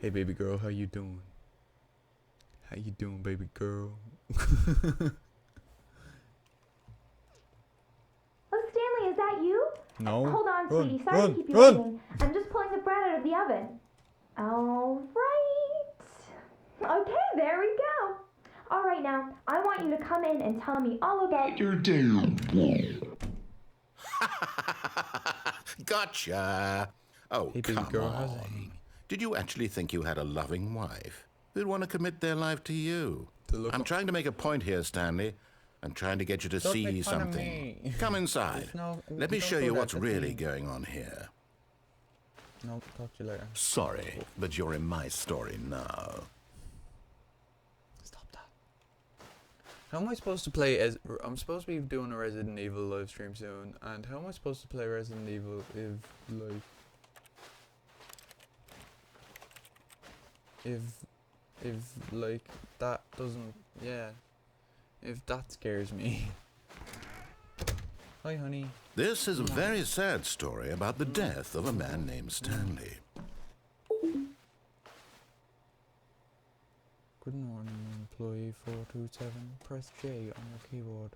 Hey baby girl, how you doing? How you doing, baby girl? Oh, Stanley, is that you? No. Hold on, Run, sweetie. Sorry run, to keep you run. waiting. I'm just pulling the bread out of the oven. All right. Okay, there we go. All right, now, I want you to come in and tell me all about your day. Gotcha. Oh, Hey, baby come girl, how's it on. hanging? Did you actually think you had a loving wife who'd want to commit their life to you? To look I'm up- trying to make a point here, Stanley. I'm trying to get you to Don't see make fun of something. me. Come inside. No, Let me don't show do you that, what's that's really mean. going on here. No, talk to you later. Sorry, but you're in my story now. Stop that. How am I supposed to play as... I'm supposed to be doing a Resident Evil live stream soon, and how am I supposed to play Resident Evil if, like... If, like, that doesn't... Yeah. If that scares me. Hi, honey. This is a very sad story about the death of a man named Stanley. Good morning, employee 427. Press J on your keyboard.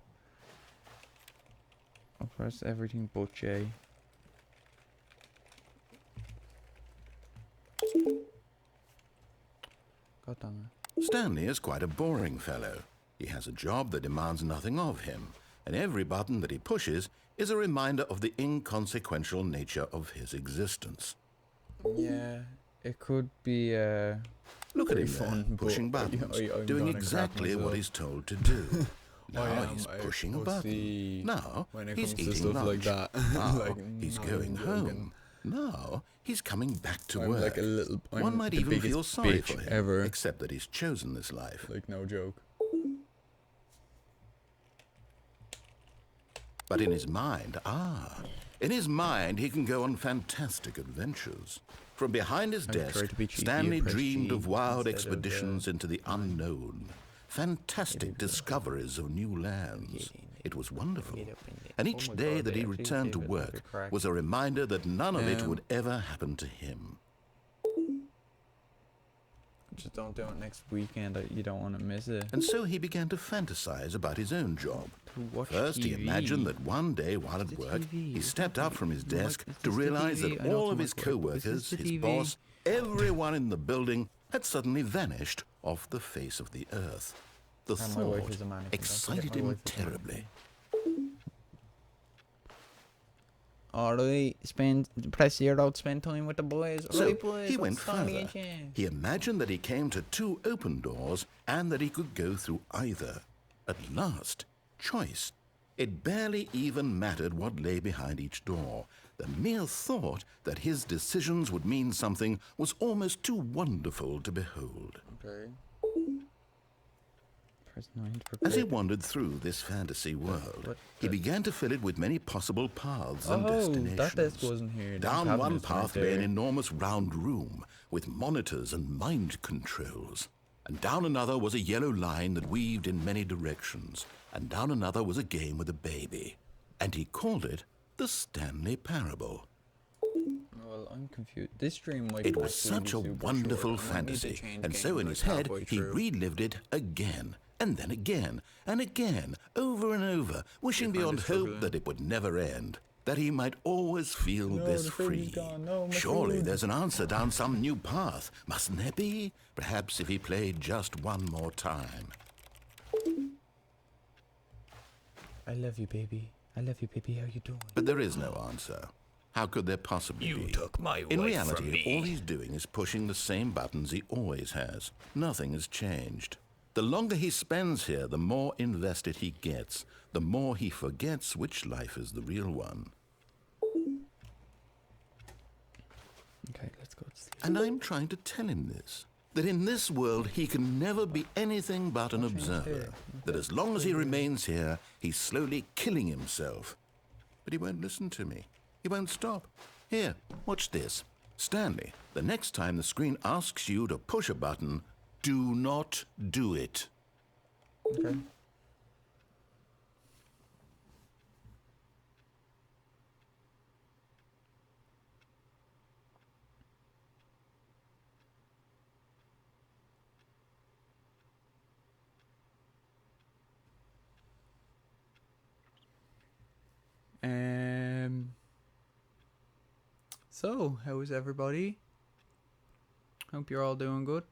I'll press everything but J. God damn it. Stanley is quite a boring fellow. He has a job that demands nothing of him, and every button that he pushes is a reminder of the inconsequential nature of his existence. Yeah, it could be Look at pretty him there, fun, but pushing buttons, I'm doing gonna crap exactly what myself. he's told to do. I Now am he's a pushing a pussy button. Now when it he's comes to eating stuff lunch. like that. Now Like, he's not going even home. joking. Now he's coming back to I'm work. like a little. I'm One might the even biggest feel sorry bitch for him, ever. except that he's chosen this life. Like, no joke. But in his mind, in his mind he can go on fantastic adventures. From behind his I desk, tried to be cheeky Stanley and press dreamed G of wild instead of, expeditions into the unknown, fantastic it. discoveries of new lands. It was wonderful. Get up in there. And Oh each my day God, that they he actually returned to gave it like a work crack. was a reminder that none of it Um, would ever happen to him. Just don't do it next weekend. You don't want to miss it. And so he began to fantasize about his own job. To watch First, he TV. imagined that one day while at the work, TV. he stepped up from his No, desk this to is the realize TV. that I know all too of his much work. This co-workers, is the his TV. boss, everyone in the building had suddenly vanished off the face of the earth. The And my wife thought is a mannequin. Don't forget excited my him wife is a terribly. Alright, press 0 to spend time with the boys. So Alright, boys, he what's went Stanley further. and you? He imagined that he came to 2 open doors and that he could go through either. At last, choice. It barely even mattered what lay behind each door. The mere thought that his decisions would mean something was almost too wonderful to behold. Okay. Press 9 to prepare. As he wandered through this fantasy world, he began to fill it with many possible paths and Oh, destinations. that desk wasn't here. Them Down one cabinets weren't path lay an there. enormous round room with monitors and mind controls. And down another was a yellow line that weaved in many directions. And down another was a game with a baby. And he called it the Stanley Parable. Well, I'm confused. This dream might It be was such a super short. wonderful I might need to fantasy, change and so games in like his head halfway he through. relived it again, and then again, and again, over and over, wishing find beyond it hope struggling. that it would never end, that he might always feel No, this the food's free. gone. No, my Surely food. there's an answer down some new path, mustn't there be? Perhaps if he played just one more time. I love you, baby. I love you, baby. How you doing? But there is no answer. How could there possibly be? my In reality, all he's doing is pushing the same buttons he always has. Nothing has changed. The longer he spends here, the more invested he gets, the more he forgets which life is the real one. Okay, let's go to sleep. And I'm trying to tell him this, that in this world he can never be anything but an observer, that as long as he remains here, he's slowly killing himself. But he won't listen to me. He won't stop. Here, watch this. Stanley, the next time the screen asks you to push a button, do not do it. Okay. So, how is everybody? Hope you're all doing good.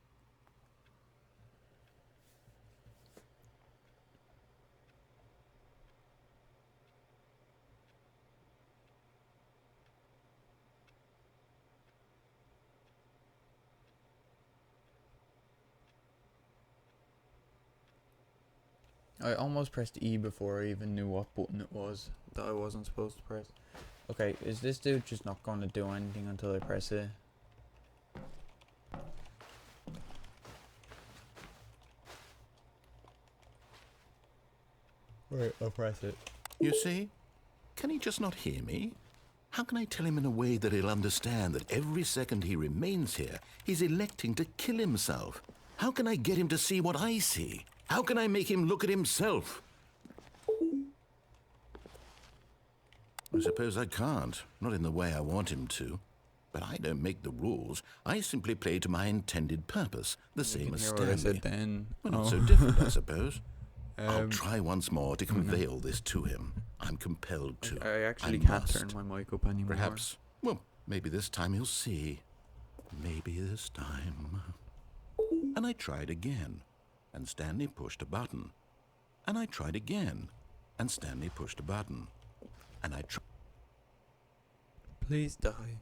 I almost pressed E before I even knew what button it was that I wasn't supposed to press. Okay, is this dude just not going to do anything until I press it? Right, I'll press it. You see? Can he just not hear me? How can I tell him in a way that he'll understand that every second he remains here, he's electing to kill himself? How can I get him to see what I see? How can I make him look at himself? I suppose I can't, not in the way I want him to. But I don't make the rules. I simply play to my intended purpose, the same as Hear what I Stanley. said then. Well, not Oh. so different, I suppose. I'll try once more to convey all this to him. I'm compelled to. I actually I can't must. turn my mic up anymore. Perhaps. Well, maybe this time he'll see. Maybe this time. And I tried again, and Stanley pushed a button. And I tried again, and Stanley pushed a button. And I tried. Please die.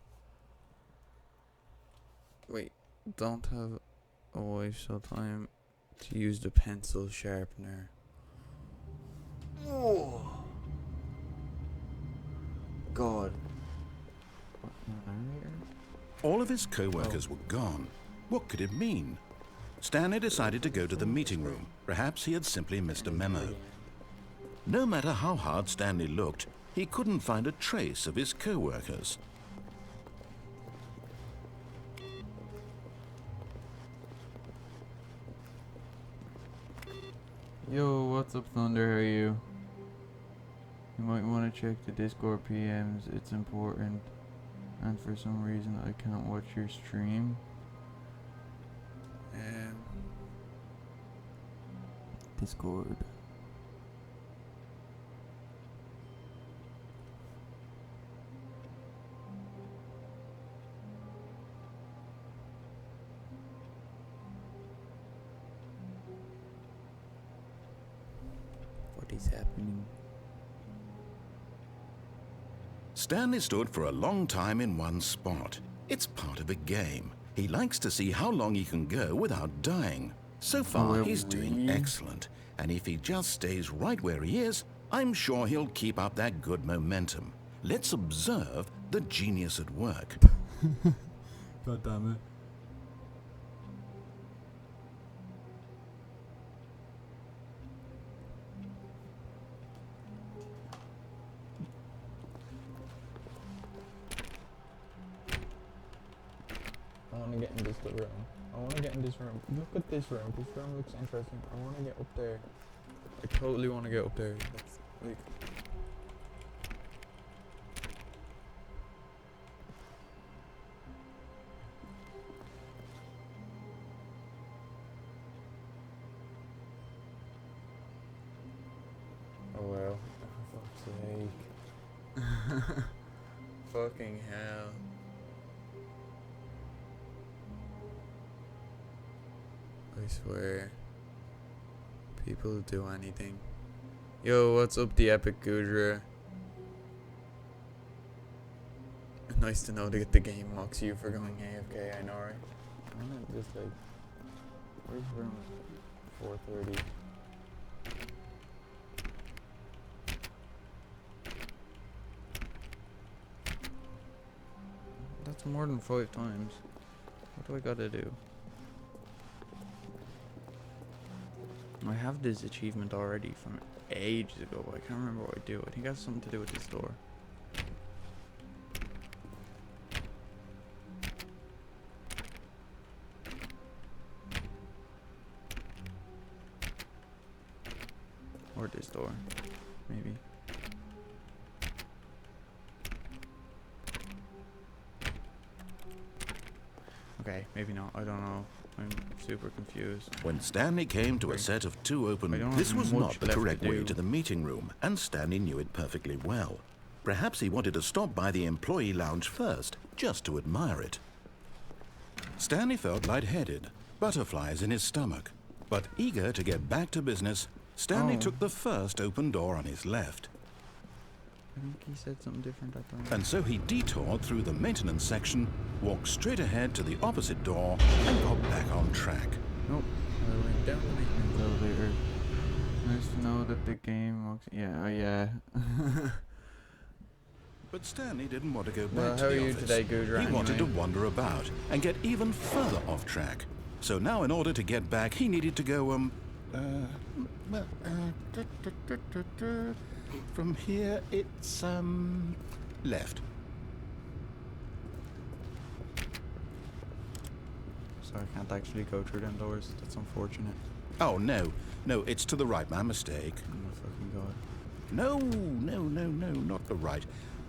Wait, don't have a wife so time to use the pencil sharpener. Oh. God. What, narrator? All of his co-workers were gone. What could it mean? Stanley decided to go to the meeting room. Perhaps he had simply missed a memo. No matter how hard Stanley looked, he couldn't find a trace of his co-workers. Yo, what's up, Thunder? How are you? You might want to check the Discord PMs. It's important. And for some reason, I can't watch your stream. Discord. What is happening? Stanley stood for a long time in one spot. It's part of a game. He likes to see how long he can go without dying. So far, he's doing excellent. And if he just stays right where he is, I'm sure he'll keep up that good momentum. Let's observe the genius at work. God damn it. I want to get in this room. I want to get in this room. Look at this room. This room looks interesting. I want to get up there. I totally want to get up there. That's like... Oh well. For fuck's sake. Fucking hell. I swear. People do anything. Yo, what's up, the epic Gudra? Nice to know that the game mocks you for going AFK, I know, right? I wanna just like... Where's room 430? That's more than 5 times. What do I gotta do? I have this achievement already from ages ago, but I can't remember what I do. I think it has something to do with this door. Or this door, maybe. Okay, maybe not. I don't know. I'm super confused. When Stanley came to a set of 2 open, this was not the correct way to the meeting room, and Stanley knew it perfectly well. Perhaps he wanted to stop by the employee lounge first, just to admire it. Stanley felt lightheaded, butterflies in his stomach. But eager to get back to business, Stanley took the first open door on his left. I think he said something different at the moment. And so he detoured through the maintenance section, walked straight ahead to the opposite door, and got back on track. Nope. I went down the maintenance elevator. Nice to know that the game looks... Yeah, oh yeah. But Stanley didn't want to go back Well, to how the are you office. today, Gudra, He wanted to anyway? wander about and get even further off track. So now in order to get back, he needed to go, from here, it's, left. So I can't actually go through them doors. That's unfortunate. Oh, no. No, it's to the right. My mistake. Oh my fucking god. No, not the right.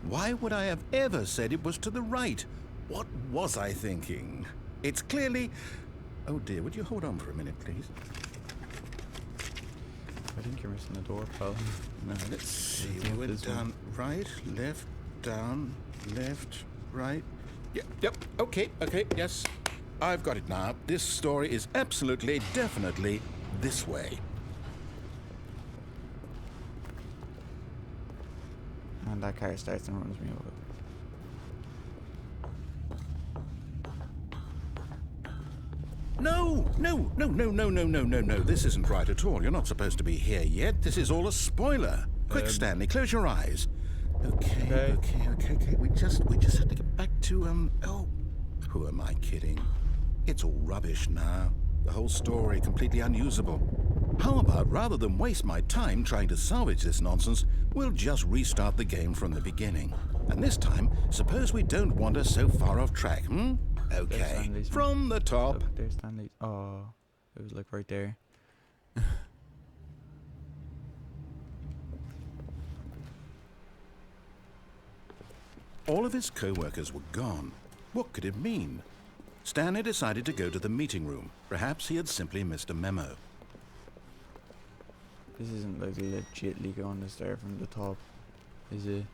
Why would I have ever said it was to the right? What was I thinking? It's clearly... Oh dear, would you hold on for a minute, please? I think you're missing the door, pal. No, let's see. I think We went this one. down, right, left, down, left, right. Yep, okay, yes. I've got it now. This story is absolutely, definitely this way. And that car starts and runs me over. No. This isn't right at all. You're not supposed to be here yet. This is all a spoiler. Quick, Stanley, close your eyes. Okay. We just have to get back to, oh, who am I kidding? It's all rubbish now. The whole story completely unusable. How about, rather than waste my time trying to salvage this nonsense, we'll just restart the game from the beginning. And this time, suppose we don't wander so far off track, Okay, Stanley's from the top. Look, there's Stanley's. Oh, it was like right there. All of his co-workers were gone. What could it mean? Stanley decided to go to the meeting room. Perhaps he had simply missed a memo. This isn't like legitly going to start from the top, is it?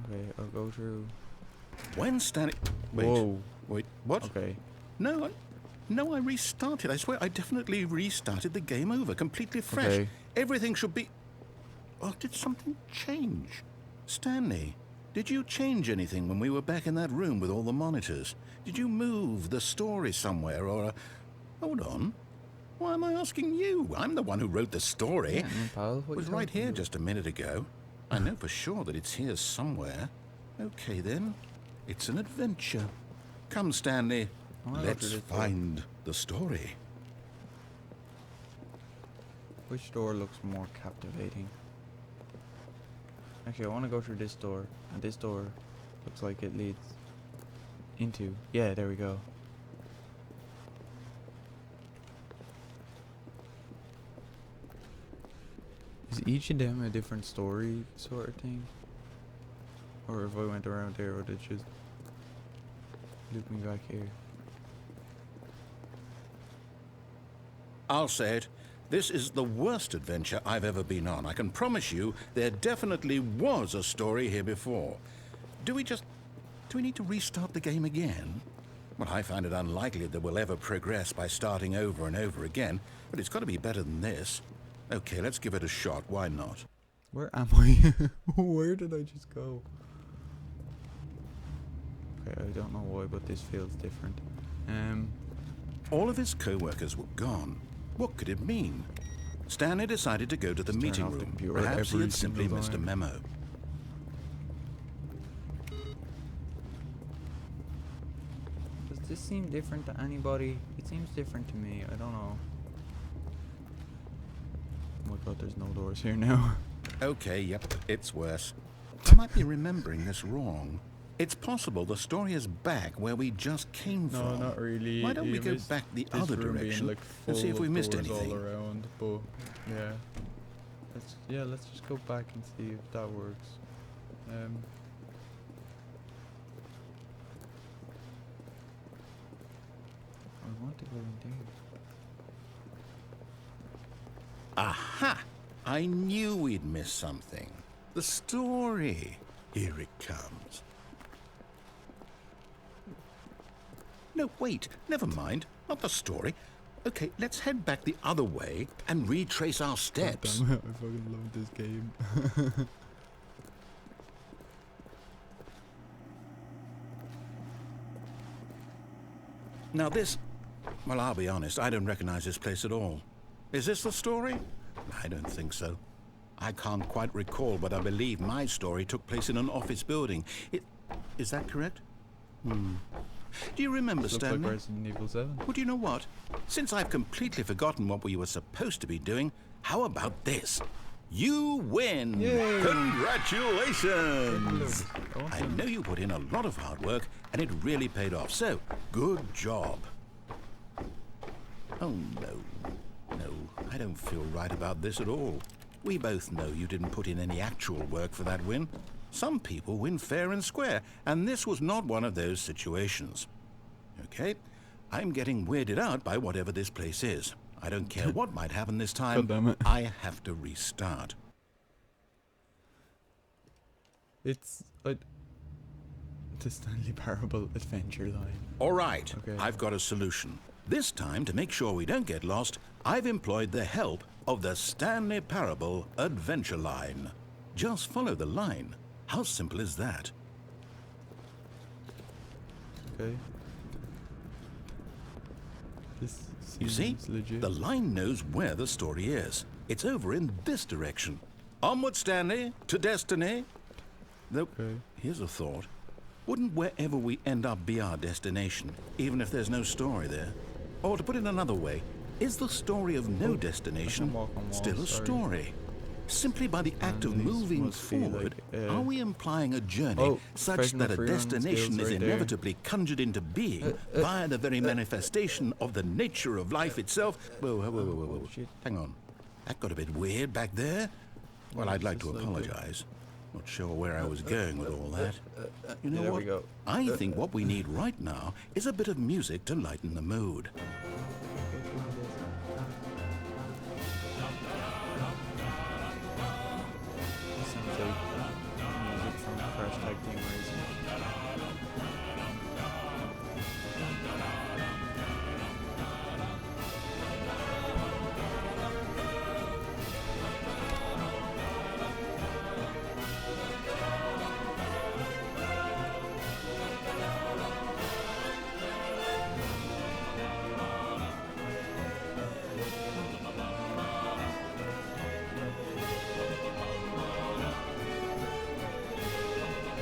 Okay, I'll go through. When Stanley... Wait. Whoa. Wait, what? Okay. No, No, I restarted. I swear I definitely restarted the game over, completely fresh. Okay. Everything should be... Oh, did something change? Stanley, did you change anything when we were back in that room with all the monitors? Did you move the story somewhere or... Hold on. Why am I asking you? I'm the one who wrote the story. Yeah, pal, what It was you right talking here about? just a minute ago. I know for sure that it's here somewhere. Okay, then. It's an adventure. Come, Stanley. I wanna go Let's through this door. find the story. Which door looks more captivating? Actually, I want to go through this door, and this door looks like it leads into... Yeah, there we go. Is each of them a different story sort of thing? Or if I went around there, would it just loop me back here? I'll say it. This is the worst adventure I've ever been on. I can promise you there definitely was a story here before. Do we need to restart the game again? Well, I find it unlikely that we'll ever progress by starting over and over again, but it's got to be better than this. Okay, let's give it a shot. Why not? Where am I? Where did I just go? Okay, I don't know why, but this feels different. All of his co-workers were gone. What could it mean? Stanley decided to go to the Just turn meeting off the room. computer Perhaps he every had simply single missed a time. memo. Does this seem different to anybody? It seems different to me. I don't know. Oh my god, there's no doors here now. Okay, yep, it's worse. I might be remembering this wrong. It's possible the story is back where we just came No, from. not really. Why don't we You go missed back the this other room being, direction like, and see if full we of missed doors anything? all around, but yeah. Let's just go back and see if that works. I want to go in there. Aha! I knew we'd missed something. The story. Here it comes. No, wait. Never mind. Not the story. Okay, let's head back the other way and retrace our steps. God damn it, I fucking love this game. Now this... Well, I'll be honest. I don't recognize this place at all. Is this the story? I don't think so. I can't quite recall, but I believe my story took place in an office building. Is that correct? Do you remember, Looks like Stanley? Resident Evil 7. Well, do you know what? Since I've completely forgotten what we were supposed to be doing, how about this? You win! Yay! Congratulations! I Awesome. know you put in a lot of hard work, and it really paid off, so good job. Oh, no, I don't feel right about this at all. We both know you didn't put in any actual work for that win. Some people win fair and square, and this was not one of those situations. Okay, I'm getting weirded out by whatever this place is. I don't care what might happen this time. God damn it. I have to restart. It's the Stanley Parable Adventure line. All right, Okay. I've got a solution. This time, to make sure we don't get lost, I've employed the help of the Stanley Parable Adventure Line. Just follow the line. How simple is that? Okay. This You see, seems legit. the line knows where the story is. It's over in this direction. Onward, Stanley, to destiny. Though, Okay. here's a thought. Wouldn't wherever we end up be our destination, even if there's no story there? Or to put it another way, is the story of no destination walk on walls, still a sorry. story? Simply by the act of And these moving must be forward, like, are we implying a journey oh, such professional that a freelance destination skills is right there. inevitably conjured into being via the very manifestation of the nature of life itself? Whoa. Shit. Hang on. That got a bit weird back there. Well, I'd like to Just like apologize. Not sure where I was going with all that. You know there what? we go. I think what we need right now is a bit of music to lighten the mood. Sounds like music from Crash Tag Team Racing.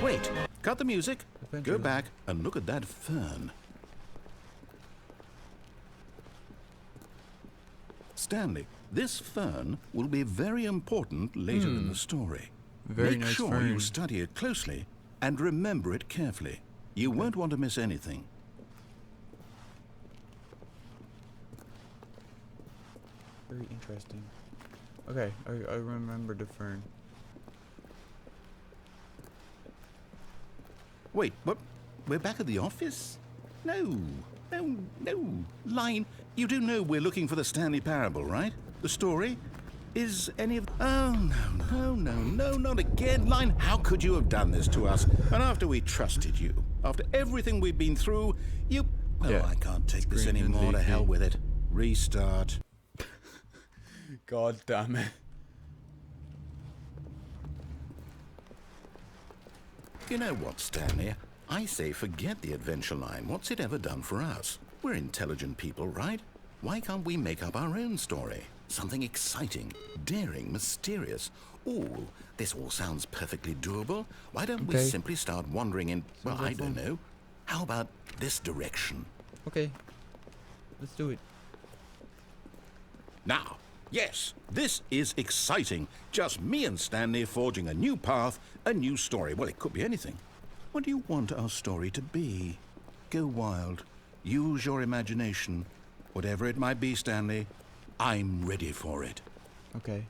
Wait, cut the music. Adventure Go Line. back and look at that fern. Stanley, this fern will be very important later in the story. Very Make nice sure fern. you study it closely and remember it carefully. You won't want to miss anything. Very interesting. Okay, I remember the fern. Wait, what? We're back at the office? No. Line, you do know we're looking for the Stanley Parable, right? The story? Is any of... Oh, no, not again. Line, how could you have done this to us? And after we trusted you, after everything we've been through, you... Oh, Yeah. I can't take this Screaming and anymore. To hell leaky. with it. Restart. God damn it. You know what, Stanley? I say forget the adventure line. What's it ever done for us? We're intelligent people, right? Why can't we make up our own story? Something exciting, daring, mysterious. Ooh, this all sounds perfectly doable. Why don't we Okay. simply start wandering in, well, Sounds like I don't fun. know. How about this direction? Okay. Let's do it. Now, yes, this is exciting. Just me and Stanley forging a new path, a new story. Well, it could be anything. What do you want our story to be? Go wild. Use your imagination. Whatever it might be, Stanley, I'm ready for it. Okay.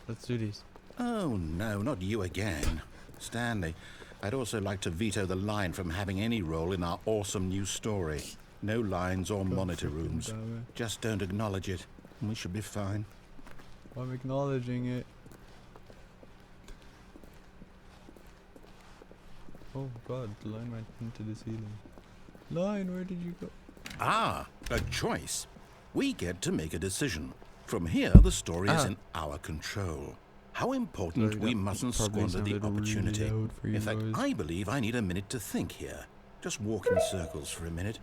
Let's do this. Oh, no, not you again. Stanley, I'd also like to veto the line from having any role in our awesome new story. No lines or monitor freaking rooms. damn it. Just don't acknowledge it, and we should be fine. I'm acknowledging it. Oh god, the line went into the ceiling. Line, where did you go? Ah, a choice. We get to make a decision. From here, the story is Ah. in our control. How important Sorry, we that mustn't probably squander the sounded really opportunity. loud for you In fact, guys. I believe I need a minute to think here. Just walk in circles for a minute.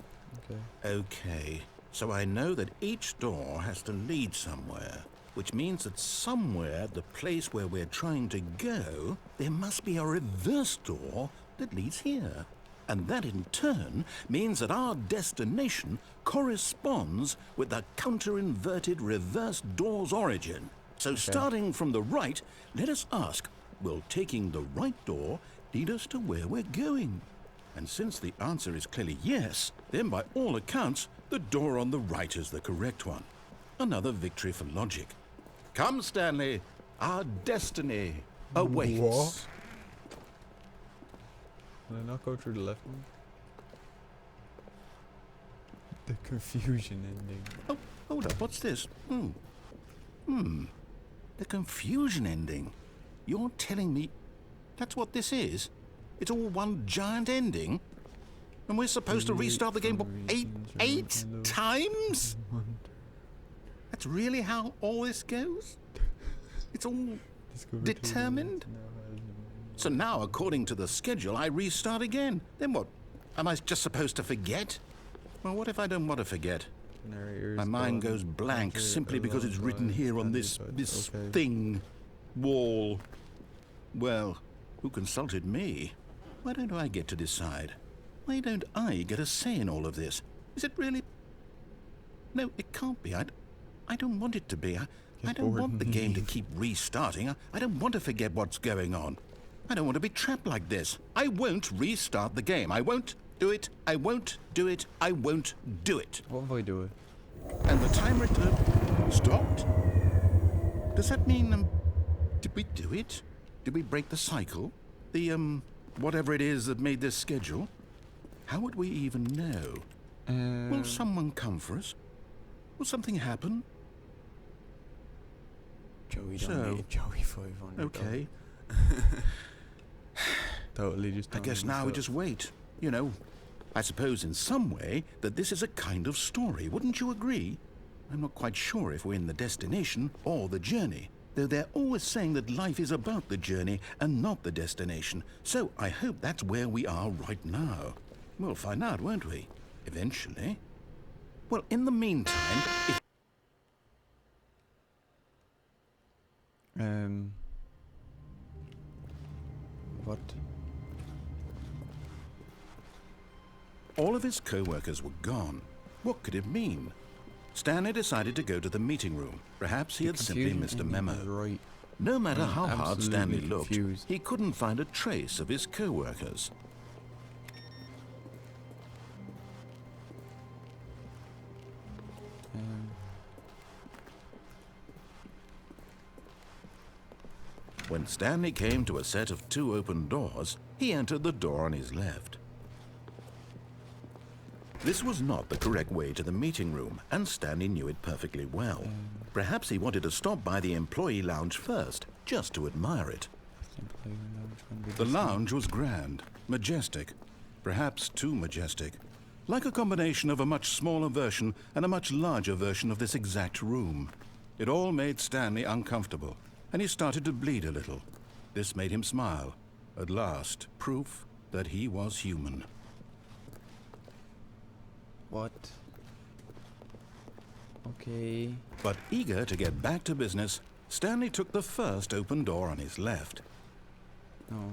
Okay. Okay, so I know that each door has to lead somewhere, which means that somewhere, the place where we're trying to go, there must be a reverse door that leads here. And that in turn means that our destination corresponds with the counter-inverted reverse door's origin. So starting from the right, let us ask, will taking the right door lead us to where we're going? And since the answer is clearly yes, then by all accounts, the door on the right is the correct one. Another victory for logic. Come, Stanley, our destiny awaits. What? Can I not go through the left one? The confusion ending. Oh, hold up, what's this? The confusion ending. You're telling me that's what this is? It's all one giant ending? And we're supposed to restart the game what, eight times? That's really how all this goes? It's all determined? So now, according to the schedule, I restart again. Then what? Am I just supposed to forget? Well, what if I don't want to forget? My mind goes blank simply because it's written here on this thing, wall. Well, who consulted me? Why don't I get to decide? Why don't I get a say in all of this? Is it really... No, it can't be. I don't want it to be. I don't want the game to keep restarting. I don't want to forget what's going on. I don't want to be trapped like this. I won't restart the game. I won't do it. I won't do it. I won't do it. What if I do it? And the timer stopped? Does that mean, did we do it? Did we break the cycle? The, whatever it is that made this schedule? How would we even know? Will someone come for us? Will something happen? Joey, So, don't need Joey 500. Okay. Totally just. I guess now we just wait. You know, I suppose in some way that this is a kind of story. Wouldn't you agree? I'm not quite sure if we're in the destination or the journey, though they're always saying that life is about the journey and not the destination. So I hope that's where we are right now. We'll find out, won't we? Eventually. Well, in the meantime, if... What? All of his co-workers were gone. What could it mean? Stanley decided to go to the meeting room. Perhaps he had simply missed a memo. Right. No matter how hard Stanley absolutely looked, confused. he couldn't find a trace of his co-workers. When Stanley came to a set of 2 open doors, he entered the door on his left. This was not the correct way to the meeting room, and Stanley knew it perfectly well. Perhaps he wanted to stop by the employee lounge first, just to admire it. The lounge was grand, majestic, perhaps too majestic, like a combination of a much smaller version and a much larger version of this exact room. It all made Stanley uncomfortable, and he started to bleed a little. This made him smile. At last, proof that he was human. What? Okay. But eager to get back to business, Stanley took the first open door on his left. No.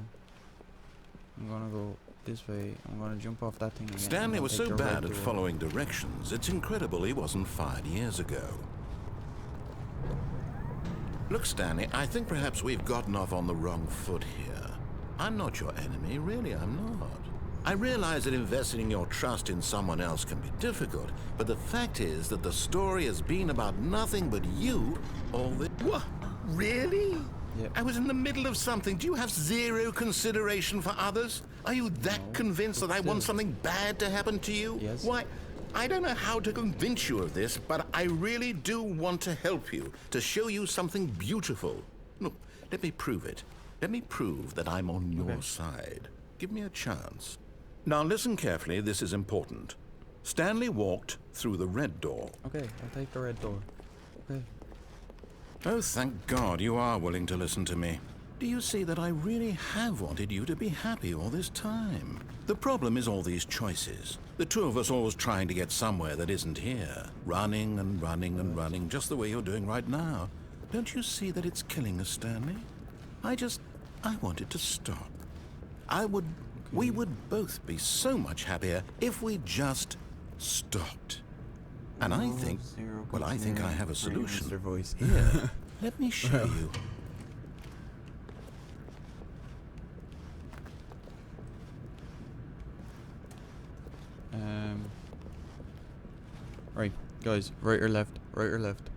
I'm gonna go this way. I'm gonna jump off that thing again. Stanley was so Take the bad red at door. following directions, it's incredible he wasn't fired years ago. Look, Stanley, I think perhaps we've gotten off on the wrong foot here. I'm not your enemy, really, I'm not. I realize that investing your trust in someone else can be difficult, but the fact is that the story has been about nothing but you all the... What? Really? Yep. I was in the middle of something. Do you have zero consideration for others? Are you that convinced that I want something bad to happen to you? Yes. Why, I don't know how to convince you of this, but I really do want to help you, to show you something beautiful. Look, let me prove it. Let me prove that I'm on your side. Give me a chance. Now listen carefully, this is important. Stanley walked through the red door. Okay, I'll take the red door. Okay. Oh, thank God you are willing to listen to me. Do you see that I really have wanted you to be happy all this time? The problem is all these choices. The two of us always trying to get somewhere that isn't here. Running and running and running, just the way you're doing right now. Don't you see that it's killing us, Stanley? I wanted to stop. We would both be so much happier if we just stopped. And I think, well, I think I have a solution. Voice. Here, let me show you. Right, guys, right or left? Right or left?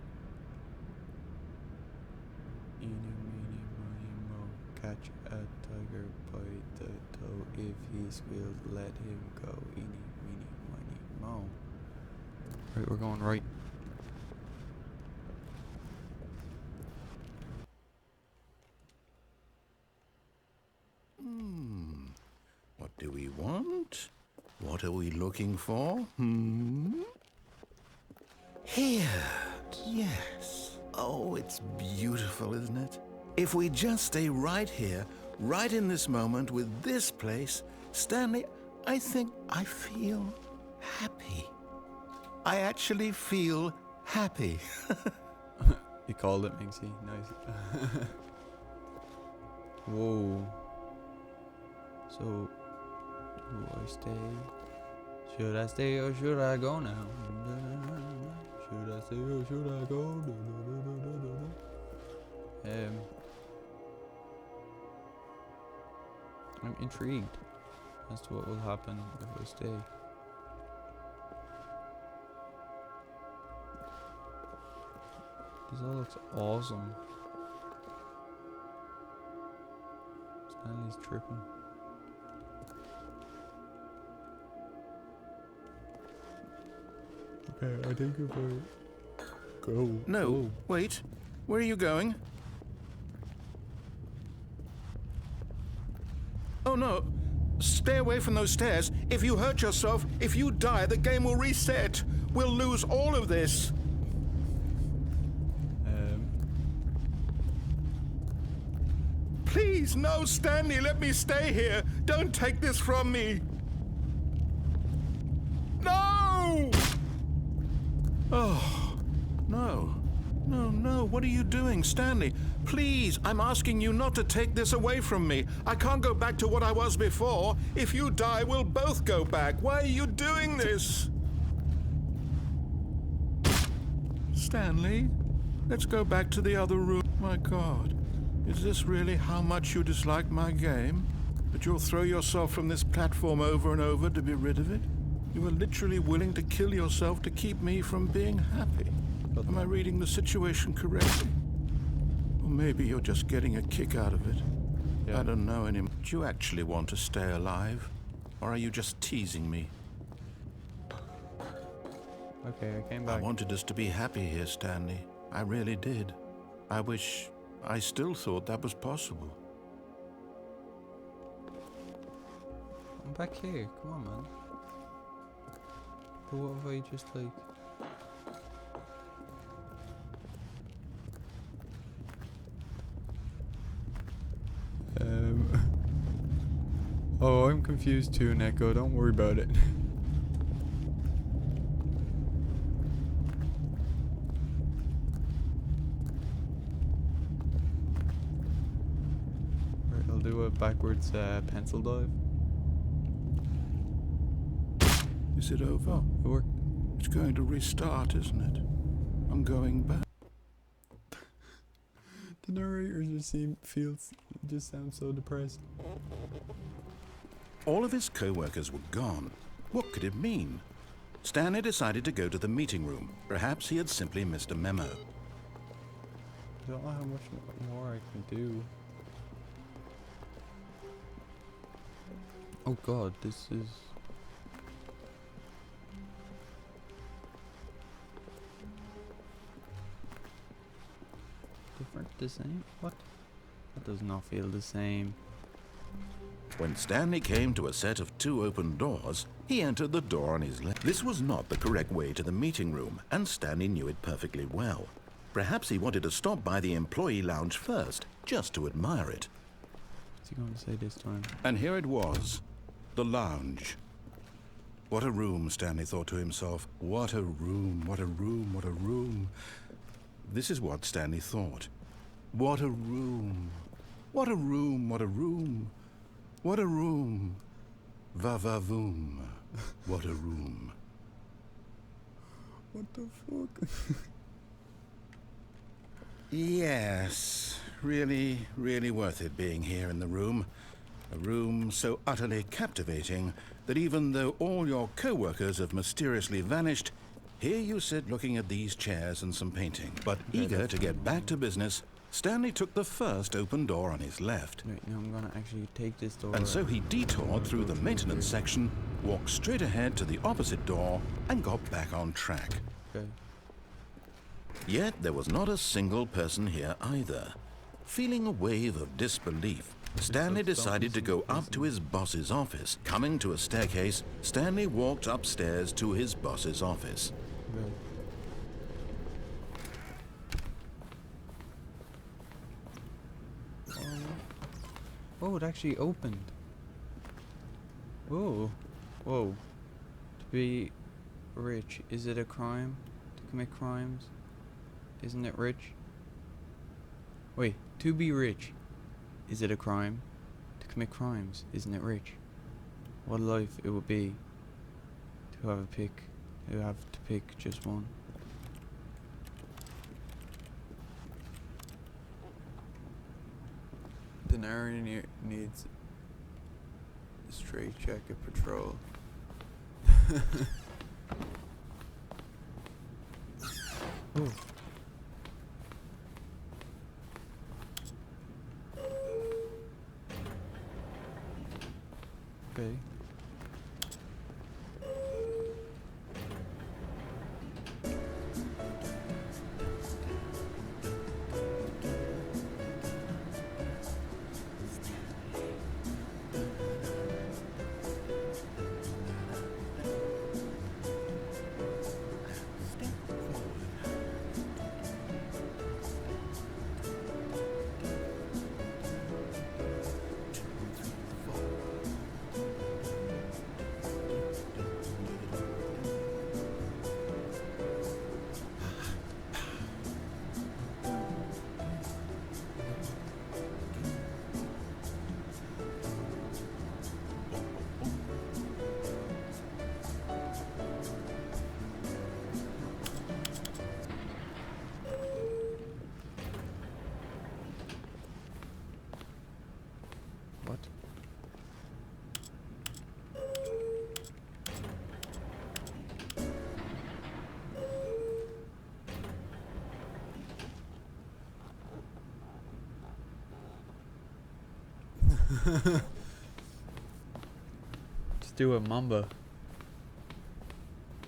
Eeny, meeny, miny, moe. Catch a tiger by the toe. If he squeals, let him go. Eeny, meeny, miny, moe. Right, we're going right. What do we want? What are we looking for? Here. Yes. Oh, it's beautiful, isn't it? If we just stay right here, right in this moment with this place, Stanley, I think I feel happy. I actually feel happy. You called it, Minxie. Nice. Whoa. So, do I stay? Should I stay or should I go now? Should I stay or should I go? I'm intrigued as to what will happen if I stay. This all looks awesome. Stanley's tripping. Okay, I think if I go. No, wait. Where are you going? Oh no. Stay away from those stairs. If you hurt yourself, if you die, the game will reset. We'll lose all of this. Please, no, Stanley, let me stay here. Don't take this from me. No! Oh, no. No, no, what are you doing, Stanley? Please, I'm asking you not to take this away from me. I can't go back to what I was before. If you die, we'll both go back. Why are you doing this? Stanley, let's go back to the other room. My God, is this really how much you dislike my game? That you'll throw yourself from this platform over and over to be rid of it? You were literally willing to kill yourself to keep me from being happy. Am I reading the situation correctly? Or maybe you're just getting a kick out of it. Yeah. I don't know anymore. Do you actually want to stay alive? Or are you just teasing me? Okay, I came back. I wanted us to be happy here, Stanley. I really did. I wish I still thought that was possible. I'm back here. Come on, man. But what if I just like... Oh, I'm confused too, Neko. Don't worry about it. Right, I'll do a backwards pencil dive. Is it over? Oh, it worked. It's going to restart, isn't it? I'm going back. The narrator just sounds so depressed. All of his co-workers were gone. What could it mean? Stanley decided to go to the meeting room. Perhaps he had simply missed a memo. I don't know how much more I can do. Oh God, this is... different, the same? What? That does not feel the same. When Stanley came to a set of 2 open doors, he entered the door on his left. This was not the correct way to the meeting room, and Stanley knew it perfectly well. Perhaps he wanted to stop by the employee lounge first, just to admire it. What's he going to say this time? And here it was, the lounge. What a room, Stanley thought to himself. What a room, what a room, what a room. This is what Stanley thought. What a room. What a room, what a room. What a room. Va-va-voom. What a room. What the fuck? Yes, really, really worth it being here in the room. A room so utterly captivating that even though all your co-workers have mysteriously vanished, here you sit looking at these chairs and some painting. But eager to get back to business, Stanley took the first open door on his left. Wait, no, I'm gonna actually take this door. And so he detoured through the maintenance section, walked straight ahead to the opposite door, and got back on track. Okay. Yet there was not a single person here either. Feeling a wave of disbelief, Stanley decided to go up to his boss's office. Coming to a staircase, Stanley walked upstairs to his boss's office. Okay. Oh, it actually opened. Oh. Whoa. To be rich, is it a crime to commit crimes? Isn't it rich? Wait, to be rich, is it a crime to commit crimes? Isn't it rich? What a life it would be to have to pick just one. The narrator needs a straight jacket patrol. Ooh. Okay. Just do a mamba.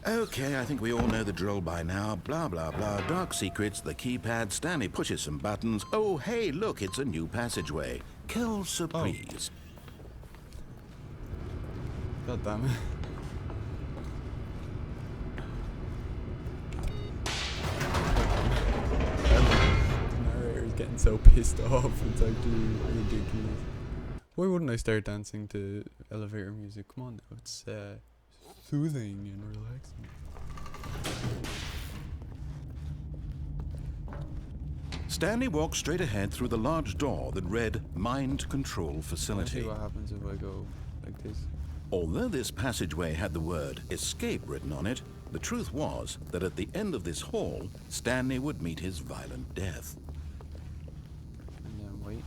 Okay, I think we all know the drill by now. Blah, blah, blah. Dark secrets, the keypad. Stanley pushes some buttons. Oh, hey, look, it's a new passageway. Quelle surprise. God damn it. The narrator's getting so pissed off. It's actually ridiculous. Why wouldn't I start dancing to elevator music? Come on now, it's soothing and relaxing. Stanley walked straight ahead through the large door that read Mind Control Let's see Facility. what happens if I go like this. Although this passageway had the word escape written on it, the truth was that at the end of this hall, Stanley would meet his violent death. And then wait.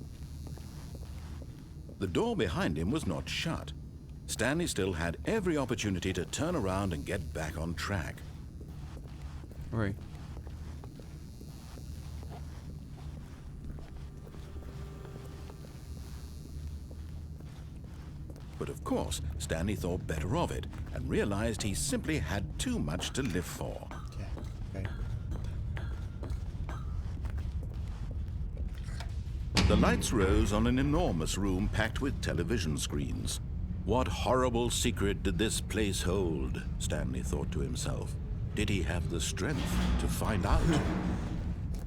The door behind him was not shut. Stanley still had every opportunity to turn around and get back on track. Right. But of course, Stanley thought better of it and realized he simply had too much to live for. Yeah, okay. The lights rose on an enormous room packed with television screens. What horrible secret did this place hold? Stanley thought to himself. Did he have the strength to find out?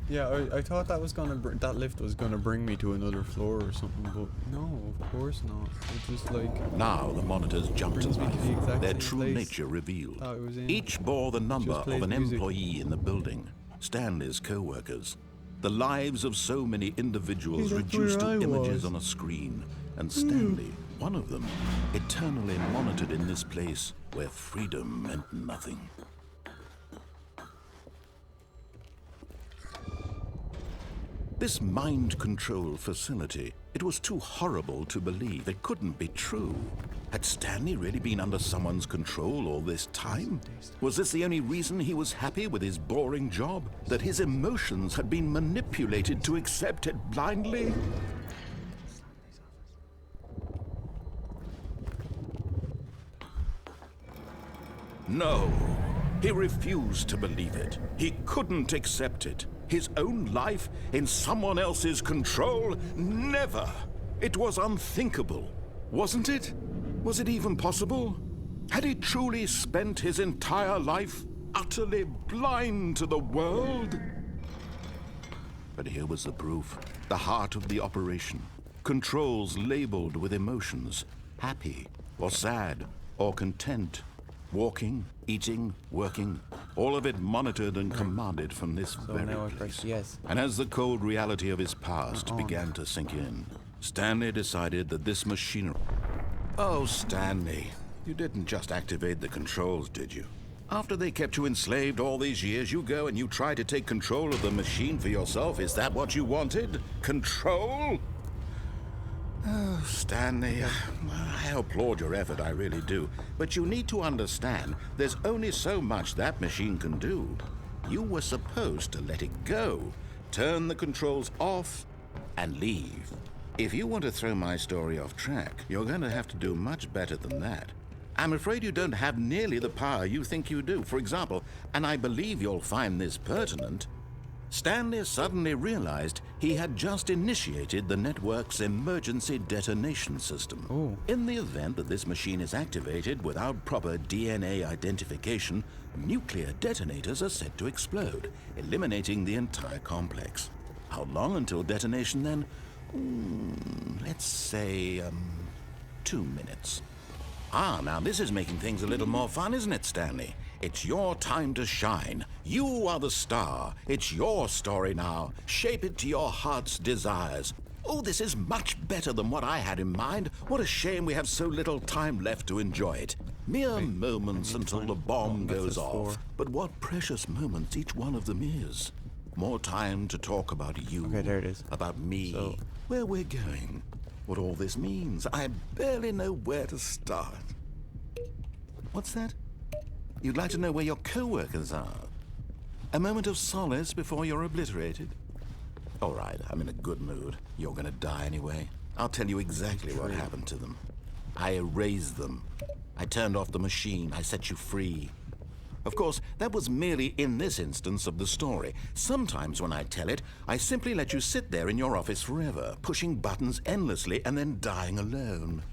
Yeah, I thought that was gonna that lift was gonna bring me to another floor or something, but no, of course not. It just like Now the monitors jumped to brings me to the life, exact their same true place nature revealed. that it was in. Each bore the number Just of plays an music. employee in the building, Stanley's co-workers. The lives of so many individuals Hey, that's reduced to where I images was. on a screen, and Stanley, one of them, eternally monitored in this place where freedom meant nothing. This mind control facility, it was too horrible to believe. It couldn't be true. Had Stanley really been under someone's control all this time? Was this the only reason he was happy with his boring job? That his emotions had been manipulated to accept it blindly? No, he refused to believe it. He couldn't accept it. His own life in someone else's control? Never! It was unthinkable, wasn't it? Was it even possible? Had he truly spent his entire life utterly blind to the world? But here was the proof, the heart of the operation. Controls labeled with emotions, happy or sad or content. Walking, eating, working, all of it monitored and commanded from this So very now I place. press yes. And as the cold reality of his past began to sink in, Stanley decided that this machinery... Oh, Stanley, you didn't just activate the controls, did you? After they kept you enslaved all these years, you go and you try to take control of the machine for yourself. Is that what you wanted? Control? Oh, Stanley, I applaud your effort, I really do. But you need to understand, there's only so much that machine can do. You were supposed to let it go, turn the controls off, and leave. If you want to throw my story off track, you're going to have to do much better than that. I'm afraid you don't have nearly the power you think you do. For example, and I believe you'll find this pertinent, Stanley suddenly realized he had just initiated the network's emergency detonation system. Oh. In the event that this machine is activated without proper DNA identification, nuclear detonators are set to explode, eliminating the entire complex. How long until detonation then? Let's say, 2 minutes. Ah, now this is making things a little more fun, isn't it, Stanley? It's your time to shine. You are the star. It's your story now. Shape it to your heart's desires. Oh, this is much better than what I had in mind. What a shame we have so little time left to enjoy it. Mere moments until the bomb goes off. But what precious moments each one of them is. More time to talk about you. Okay, there it is. About me. So- Where we're going. What all this means. I barely know where to start. What's that? You'd like to know where your co-workers are? A moment of solace before you're obliterated? All right, I'm in a good mood. You're gonna die anyway. I'll tell you exactly what happened to them. I erased them. I turned off the machine. I set you free. Of course, that was merely in this instance of the story. Sometimes when I tell it, I simply let you sit there in your office forever, pushing buttons endlessly and then dying alone.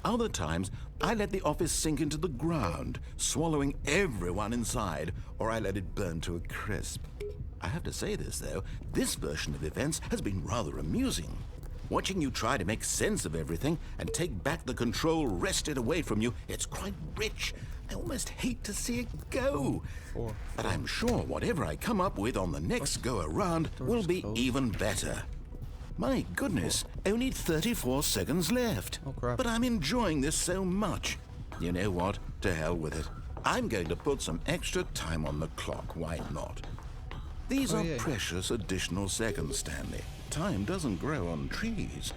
Other times, I let the office sink into the ground, swallowing everyone inside, or I let it burn to a crisp. I have to say this, though, this version of events has been rather amusing. Watching you try to make sense of everything and take back the control wrested away from you, it's quite rich. I almost hate to see it go. But I'm sure whatever I come up with on the next go-around will be even better. My goodness, only 34 seconds left. Oh, crap. But I'm enjoying this so much. You know what? To hell with it. I'm going to put some extra time on the clock. Why not? These are precious additional seconds, Stanley. Time doesn't grow on trees.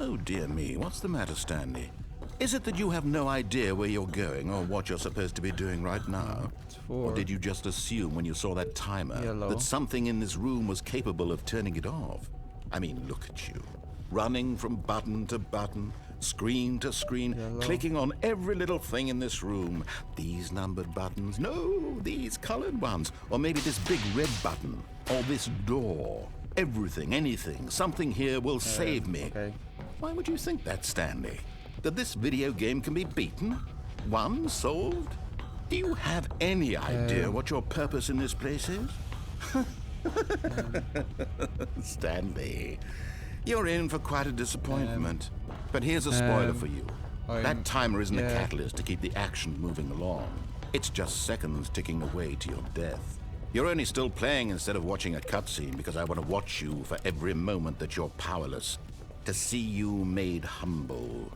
Oh, dear me. What's the matter, Stanley? Is it that you have no idea where you're going or what you're supposed to be doing right now? Or did you just assume when you saw that timer that something in this room was capable of turning it off? I mean, look at you. Running from button to button, screen to screen, clicking on every little thing in this room. These numbered buttons. No, these colored ones. Or maybe this big red button. Or this door. Everything, anything. Something here will save me. Why would you think that, Stanley? That this video game can be beaten? Won? Solved? Do you have any idea what your purpose in this place is? Stanley, you're in for quite a disappointment. But here's a spoiler for you. That timer isn't a catalyst to keep the action moving along. It's just seconds ticking away to your death. You're only still playing instead of watching a cutscene because I want to watch you for every moment that you're powerless. To see you made humble.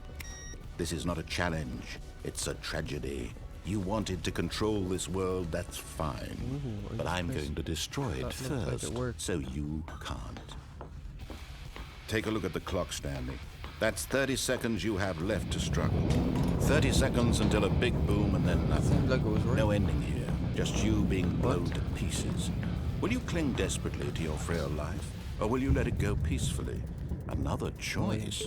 This is not a challenge. It's a tragedy. You wanted to control this world, that's fine. But I'm going to destroy it first, so you can't. Take a look at the clock, Stanley. That's 30 seconds you have left to struggle. 30 seconds until a big boom and then nothing. No ending here, just you being blown to pieces. Will you cling desperately to your frail life, or will you let it go peacefully? Another choice.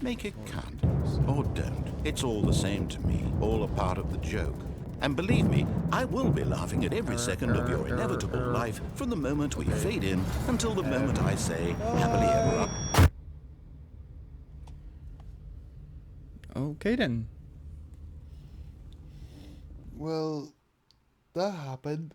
Make it count, or don't. It's all the same to me, all a part of the joke. And believe me, I will be laughing at every second of your inevitable life from the moment we fade in until the moment I say, happily ever after. Okay then. Well, that happened.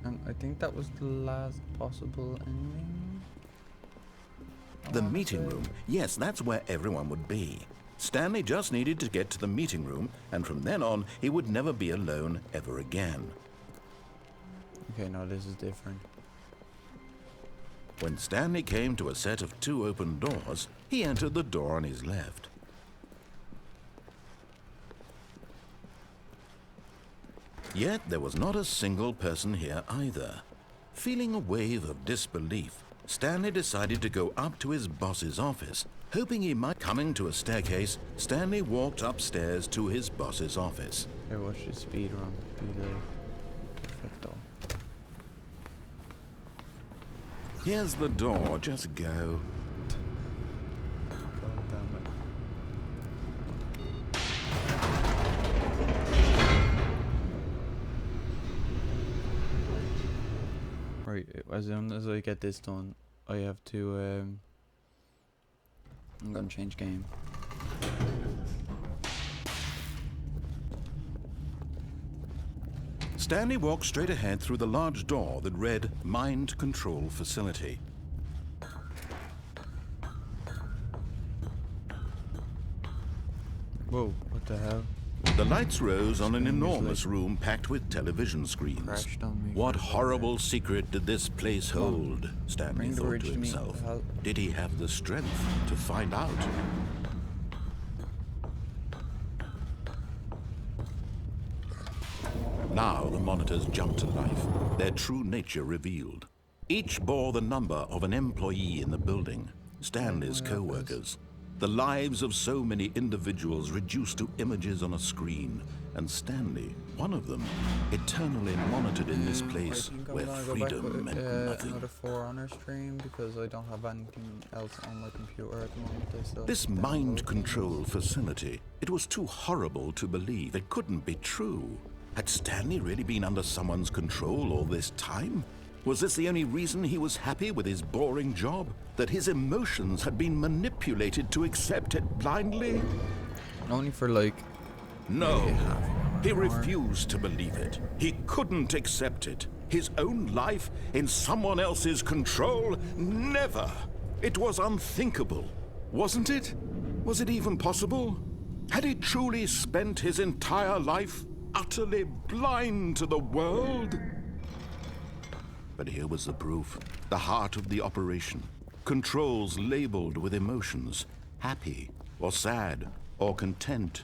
And I think that was the last possible ending. The meeting room. Yes, that's where everyone would be. Stanley just needed to get to the meeting room, and from then on, he would never be alone ever again. Okay, no, this is different. When Stanley came to a set of 2 open doors, he entered the door on his left. Yet there was not a single person here either. Feeling a wave of disbelief, Stanley decided to go up to his boss's office. Hoping he might coming to a staircase, Stanley walked upstairs to his boss's office. Here, watch the speed run. Perfecto. Here's the door, just go. God damn it. Right, as soon as I get this done, I have to, I'm gonna change game. Stanley walked straight ahead through the large door that read Mind Control Facility. Whoa, what the hell? The lights rose on an enormous room packed with television screens. Crashed on me. What horrible secret did this place hold? Stanley Bring the thought bridge to to me. himself. Hell. Did he have the strength to find out? Now the monitors jumped to life, their true nature revealed. Each bore the number of an employee in the building, Stanley's co-workers. The lives of so many individuals reduced to images on a screen, and Stanley, one of them, eternally monitored in this place I think I'm where gonna go freedom back with meant nothing. another For Honor stream because I don't have anything else on my computer at the moment. I still This have to download mind control things. facility, it was too horrible to believe. It couldn't be true. Had Stanley really been under someone's control all this time? Was this the only reason he was happy with his boring job? That his emotions had been manipulated to accept it blindly? Only for like No, maybe half an hour. he refused to believe it. He couldn't accept it. His own life in someone else's control? Never! It was unthinkable, wasn't it? Was it even possible? Had he truly spent his entire life utterly blind to the world? But here was the proof, the heart of the operation. Controls labeled with emotions, happy or sad or content.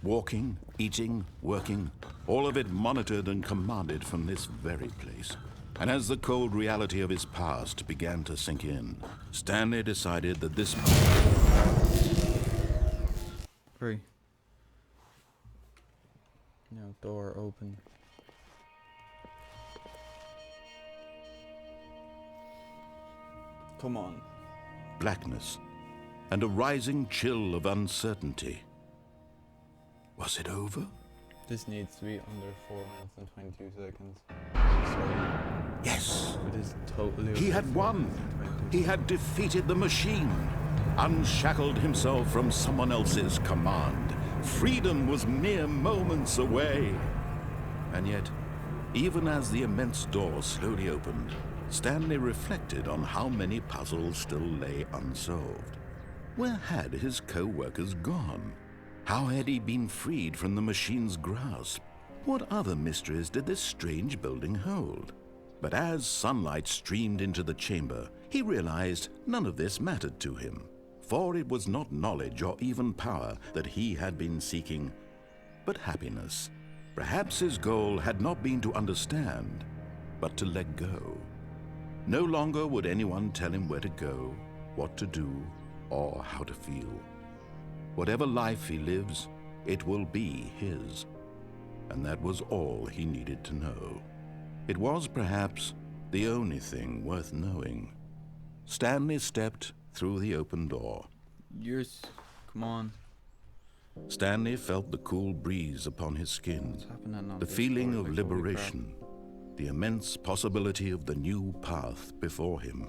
Walking, eating, working, all of it monitored and commanded from this very place. And as the cold reality of his past began to sink in, Stanley decided that this... Free. No, door open. Come on. blackness and a rising chill of uncertainty. Was it over? This needs to be under 4 minutes and 22 seconds. So Yes. it is totally. He had won. He had defeated the machine, unshackled himself from someone else's command. Freedom was mere moments away. And yet, even as the immense door slowly opened, Stanley reflected on how many puzzles still lay unsolved. Where had his co-workers gone? How had he been freed from the machine's grasp? What other mysteries did this strange building hold? But as sunlight streamed into the chamber, he realized none of this mattered to him, for it was not knowledge or even power that he had been seeking, but happiness. Perhaps his goal had not been to understand, but to let go. No longer would anyone tell him where to go, what to do, or how to feel. Whatever life he lives, it will be his. And that was all he needed to know. It was perhaps the only thing worth knowing. Stanley stepped through the open door. Yes, come on. Stanley felt the cool breeze upon his skin, What's happening on the this feeling board? of Like, holy liberation, the immense possibility of the new path before him.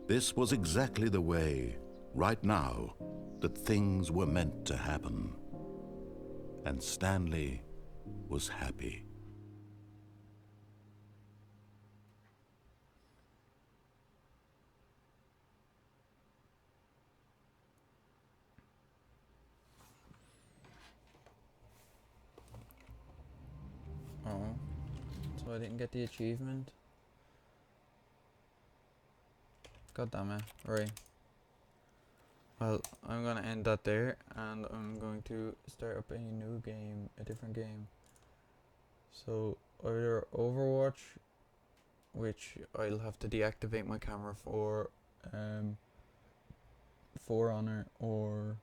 This was exactly the way, right now, that things were meant to happen. And Stanley was happy. Oh, so I didn't get the achievement. God damn it. Right. Well, I'm gonna end that there, and I'm going to start up a new game, a different game. So, either Overwatch, which I'll have to deactivate my camera for Honor, or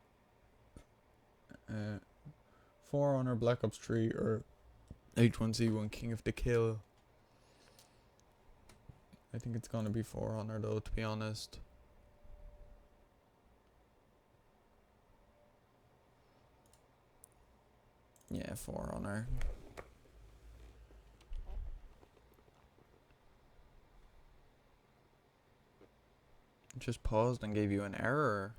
For Honor Black Ops 3, or H1Z1 King of the Kill. I think it's gonna be For Honor though, to be honest. Yeah, For Honor. Just paused and gave you an error.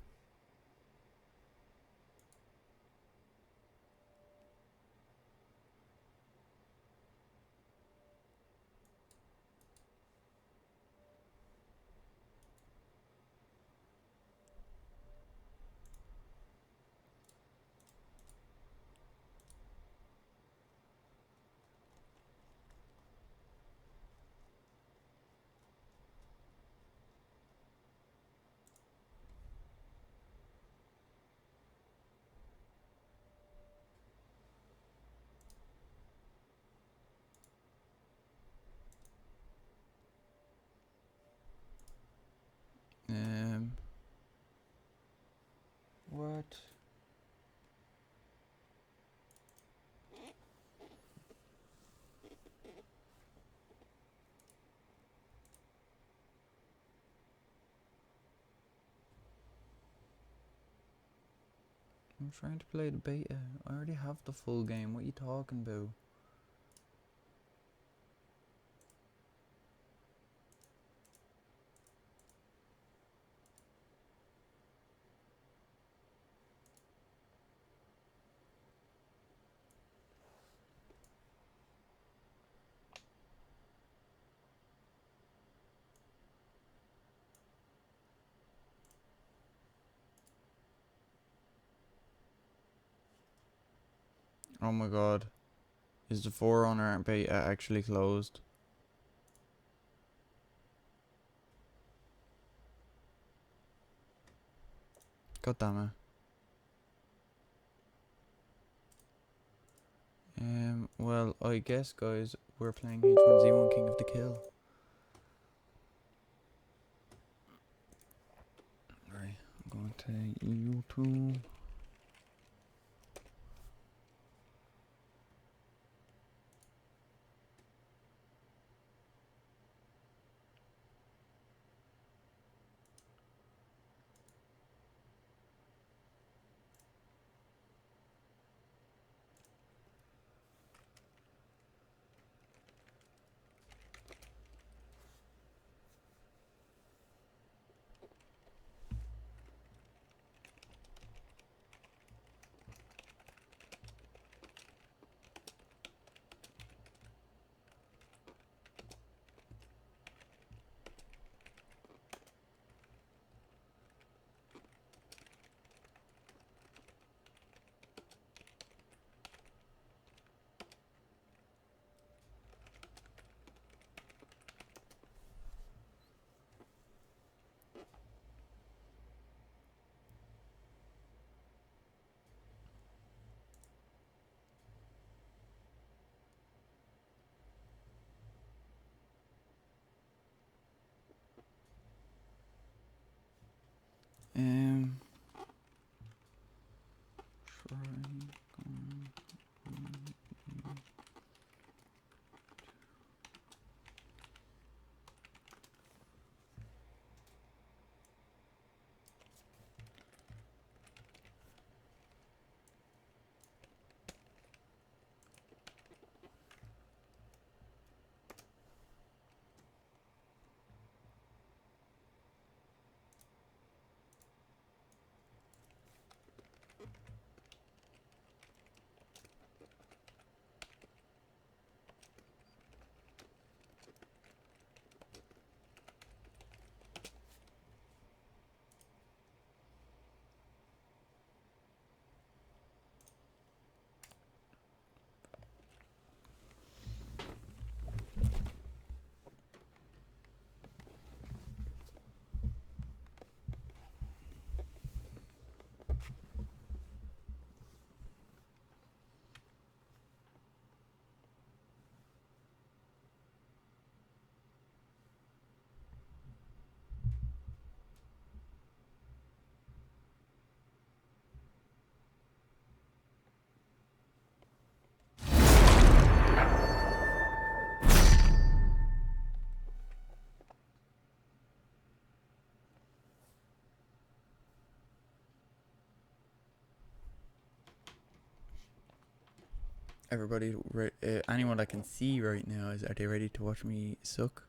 I'm trying to play the beta. I already have the full game. What are you talking about? Oh my god. Is the Forerunner beta actually closed? God damn it. Well, I guess, guys, we're playing H1Z1 King of the Kill. Right, I'm going to YouTube. Everybody, anyone I can see right now, are they ready to watch me suck?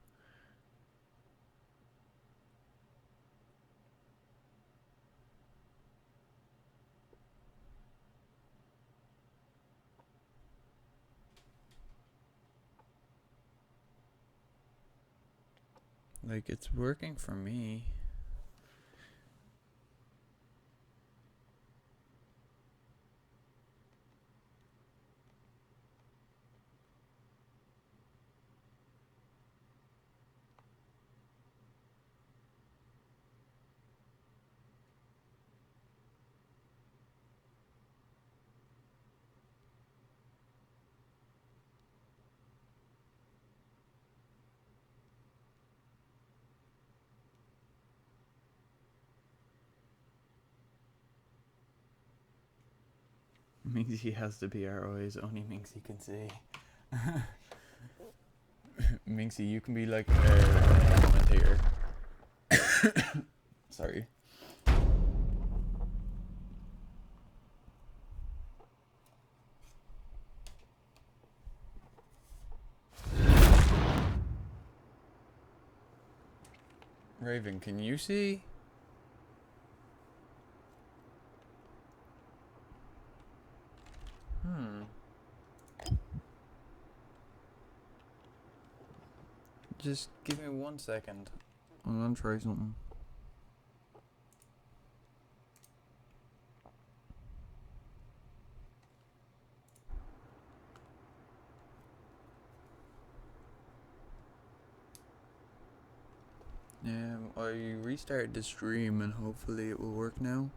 Like, it's working for me. Minxie has to be our eyes, only Minxie can see. Minxie, you can be like a commentator. Sorry. Raven, can you see? Just give me 1 second. I'm gonna try something. I restarted the stream and hopefully it will work now.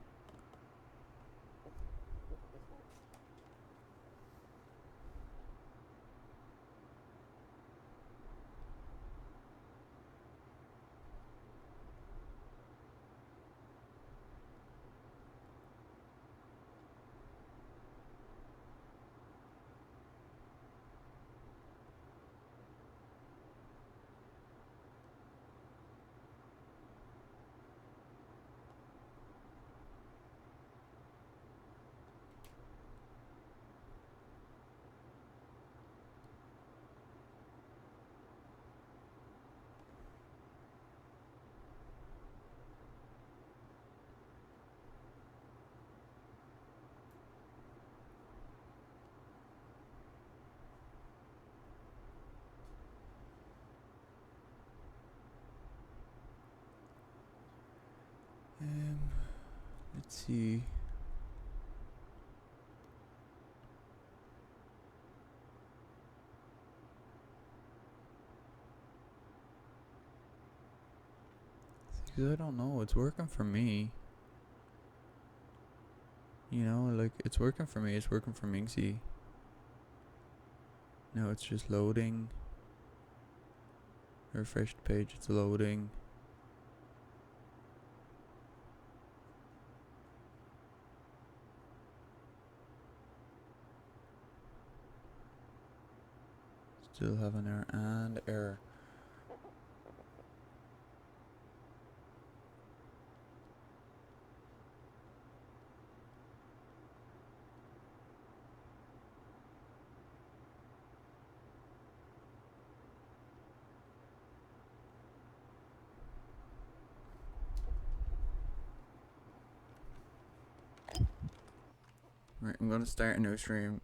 Let's see. Because I don't know, it's working for me. You know, like, it's working for me, it's working for Minxie. Now it's just loading. Refresh the page, it's loading. Still have an error and error. Right, I'm gonna start a new stream.